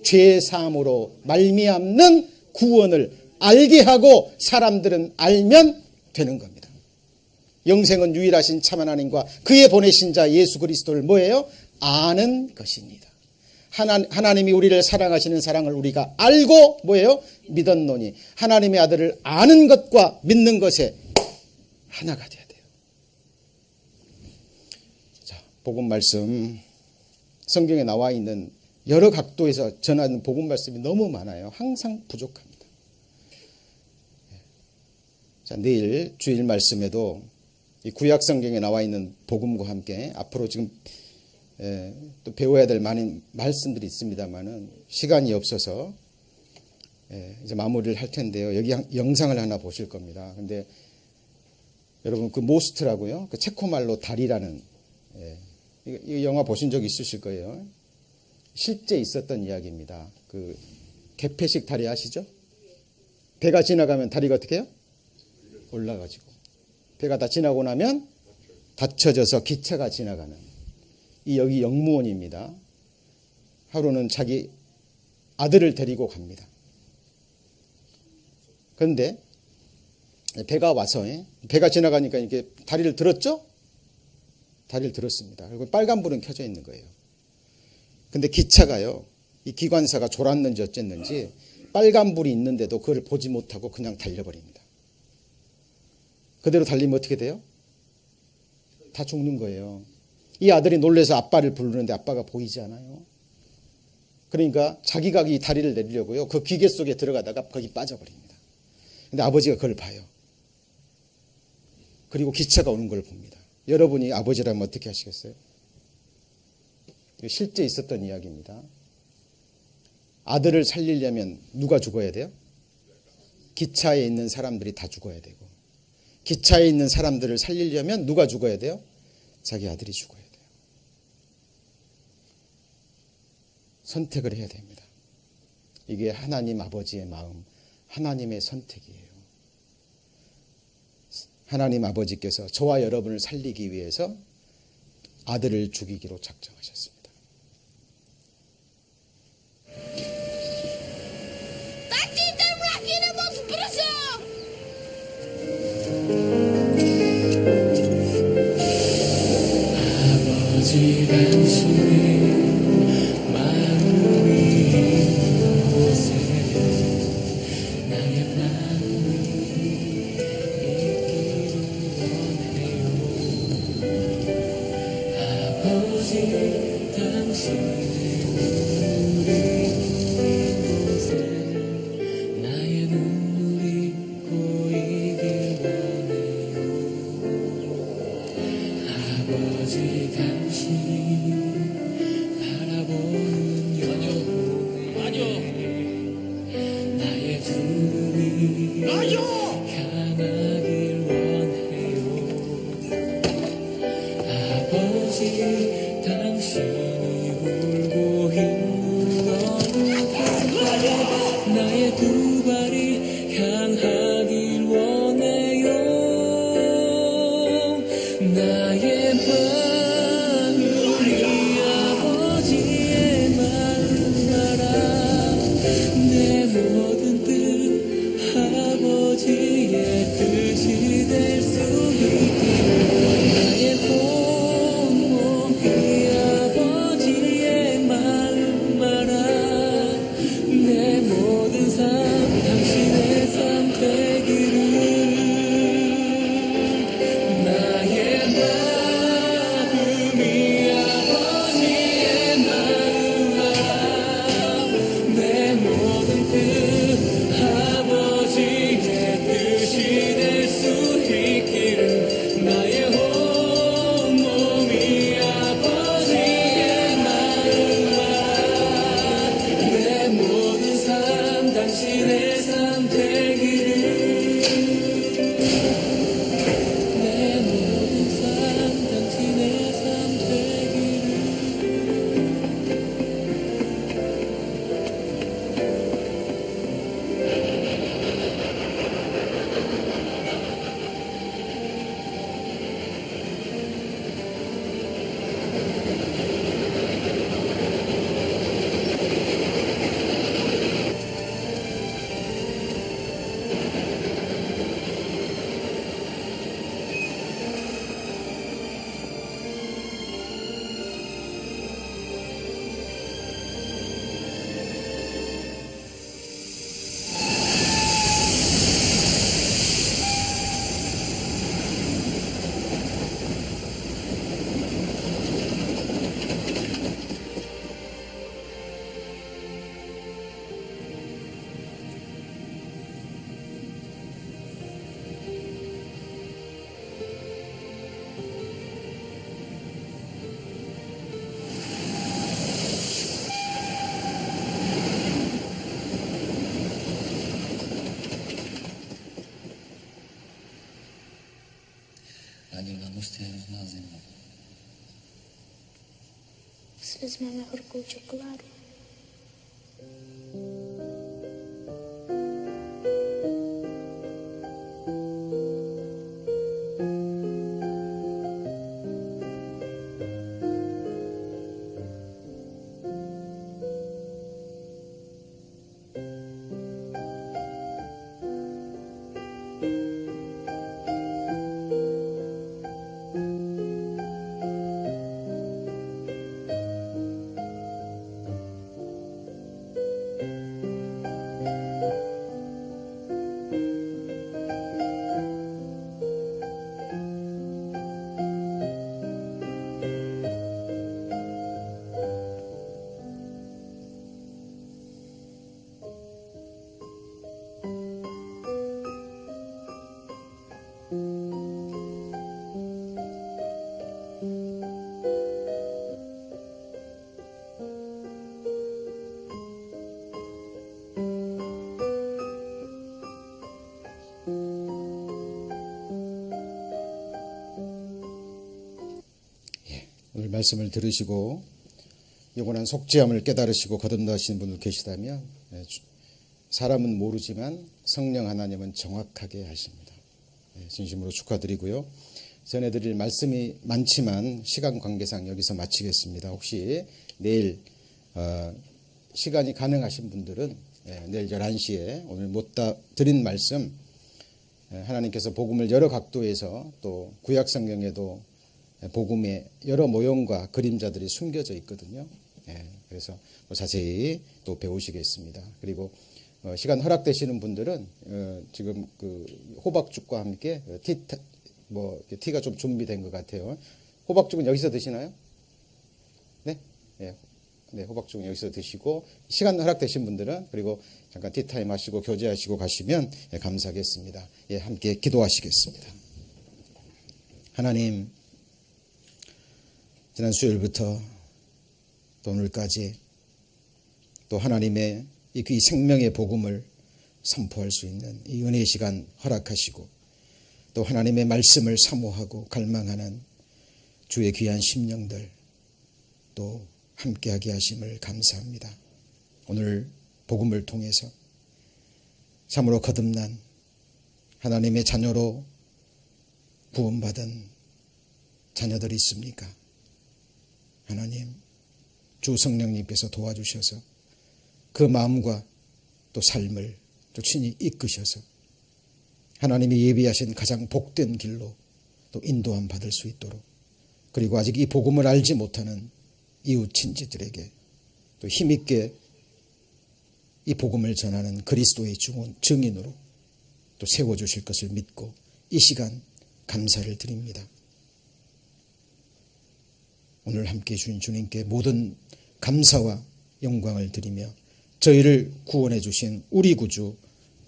죄사함으로 말미암는 구원을 알게 하고 사람들은 알면 되는 겁니다. 영생은 유일하신 참 하나님과 그의 보내신 자 예수 그리스도를 뭐예요? 아는 것입니다. 하나님이 우리를 사랑하시는 사랑을 우리가 알고 뭐예요? 믿었노니. 하나님의 아들을 아는 것과 믿는 것에 하나가 돼야 돼요. 자, 복음 말씀 성경에 나와 있는 여러 각도에서 전하는 복음 말씀이 너무 많아요. 항상 부족합니다. 자, 내일 주일 말씀에도 이 구약 성경에 나와 있는 복음과 함께 앞으로 지금 또 배워야 될 많은 말씀들이 있습니다만은 시간이 없어서 이제 마무리를 할 텐데요. 여기 영상을 하나 보실 겁니다. 근데 여러분 그 모스트라고요. 그 체코말로 다리라는 이 영화 보신 적 있으실 거예요. 실제 있었던 이야기입니다. 그 개폐식 다리 아시죠? 배가 지나가면 다리가 어떻게 해요? 올라가지고. 배가 다 지나고 나면 닫혀져서 기차가 지나가는. 여기 영무원입니다. 하루는 자기 아들을 데리고 갑니다. 그런데 배가 와서 배가 지나가니까 이렇게 다리를 들었죠? 다리를 들었습니다. 그리고 빨간불은 켜져 있는 거예요. 근데 기차가요, 이 기관사가 졸았는지 어쨌는지 빨간불이 있는데도 그걸 보지 못하고 그냥 달려버립니다. 그대로 달리면 어떻게 돼요? 다 죽는 거예요. 이 아들이 놀라서 아빠를 부르는데 아빠가 보이지 않아요. 그러니까 자기가 이 다리를 내리려고요, 그 기계 속에 들어가다가 거기 빠져버립니다. 근데 아버지가 그걸 봐요. 그리고 기차가 오는 걸 봅니다. 여러분이 아버지라면 어떻게 하시겠어요? 실제 있었던 이야기입니다. 아들을 살리려면 누가 죽어야 돼요? 기차에 있는 사람들이 다 죽어야 되고, 기차에 있는 사람들을 살리려면 누가 죽어야 돼요? 자기 아들이 죽어야 돼요. 선택을 해야 됩니다. 이게 하나님 아버지의 마음, 하나님의 선택이에요. 하나님 아버지께서 저와 여러분을 살리기 위해서 아들을 죽이기로 작정하셨습니다. 아버지 당신의 마음이 곳에 나의 마음이 있기를 원해요. 아버지 당신의 눈물이 곳에 나의 눈물이 고이길 원해요. 아버지 당신이 바라보는 영혼에 나의 두 눈이 향하길 원해요. 아버지 당신이 울고 있는 어느 나의 두 발이 향하길 원해요. 나의 마음이 아버지의 마음 알아. 내 모든 뜻 아버지의 뜻이 될 수 있기를. 나의 온몸이 아버지의 마음 알아. 내 모든 삶 당신의 삶 되기를. 나의 마음이 아버지의 마음 알아. 내 모든 뜻 아버지의 뜻이 될 수 있기를. 나의 온몸이 아버지의 마음 알아. 내 모든 삶 당신의 삶 되기를. 내 모든 삶 당신의 삶 되기를. Radiola ustedes no hacen nada. Es más mejor escucho claro. 말씀을 들으시고 영원한 속죄함을 깨달으시고 거듭나신 분들 계시다면 사람은 모르지만 성령 하나님은 정확하게 하십니다. 진심으로 축하드리고요. 전해드릴 말씀이 많지만 시간 관계상 여기서 마치겠습니다. 혹시 내일 시간이 가능하신 분들은 내일 11시에 오늘 못 드린 말씀, 하나님께서 복음을 여러 각도에서 또 구약 성경에도 복음의 여러 모형과 그림자들이 숨겨져 있거든요. 그래서 자세히 또 배우시겠습니다. 그리고 시간 허락되시는 분들은 지금 그 호박죽과 함께 티가 좀 준비된 것 같아요. 호박죽은 여기서 드시나요? 네? 네, 호박죽은 여기서 드시고 시간 허락되신 분들은 그리고 잠깐 티타임 하시고 교제하시고 가시면 감사하겠습니다. 함께 기도하시겠습니다. 하나님, 지난 수요일부터 또 오늘까지 또 하나님의 이 생명의 복음을 선포할 수 있는 이 은혜의 시간 허락하시고 또 하나님의 말씀을 사모하고 갈망하는 주의 귀한 심령들 또 함께하게 하심을 감사합니다. 오늘 복음을 통해서 참으로 거듭난 하나님의 자녀로 구원받은 자녀들이 있습니까? 하나님, 주 성령님께서 도와주셔서 그 마음과 또 삶을 또 친히 이끄셔서 하나님이 예비하신 가장 복된 길로 또 인도함 받을 수 있도록, 그리고 아직 이 복음을 알지 못하는 이웃 친지들에게 또 힘있게 이 복음을 전하는 그리스도의 증인으로 또 세워주실 것을 믿고 이 시간 감사를 드립니다. 오늘 함께해 주신 주님께 모든 감사와 영광을 드리며 저희를 구원해 주신 우리 구주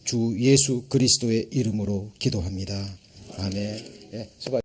주 예수 그리스도의 이름으로 기도합니다. 아멘. 수고하셨습니다.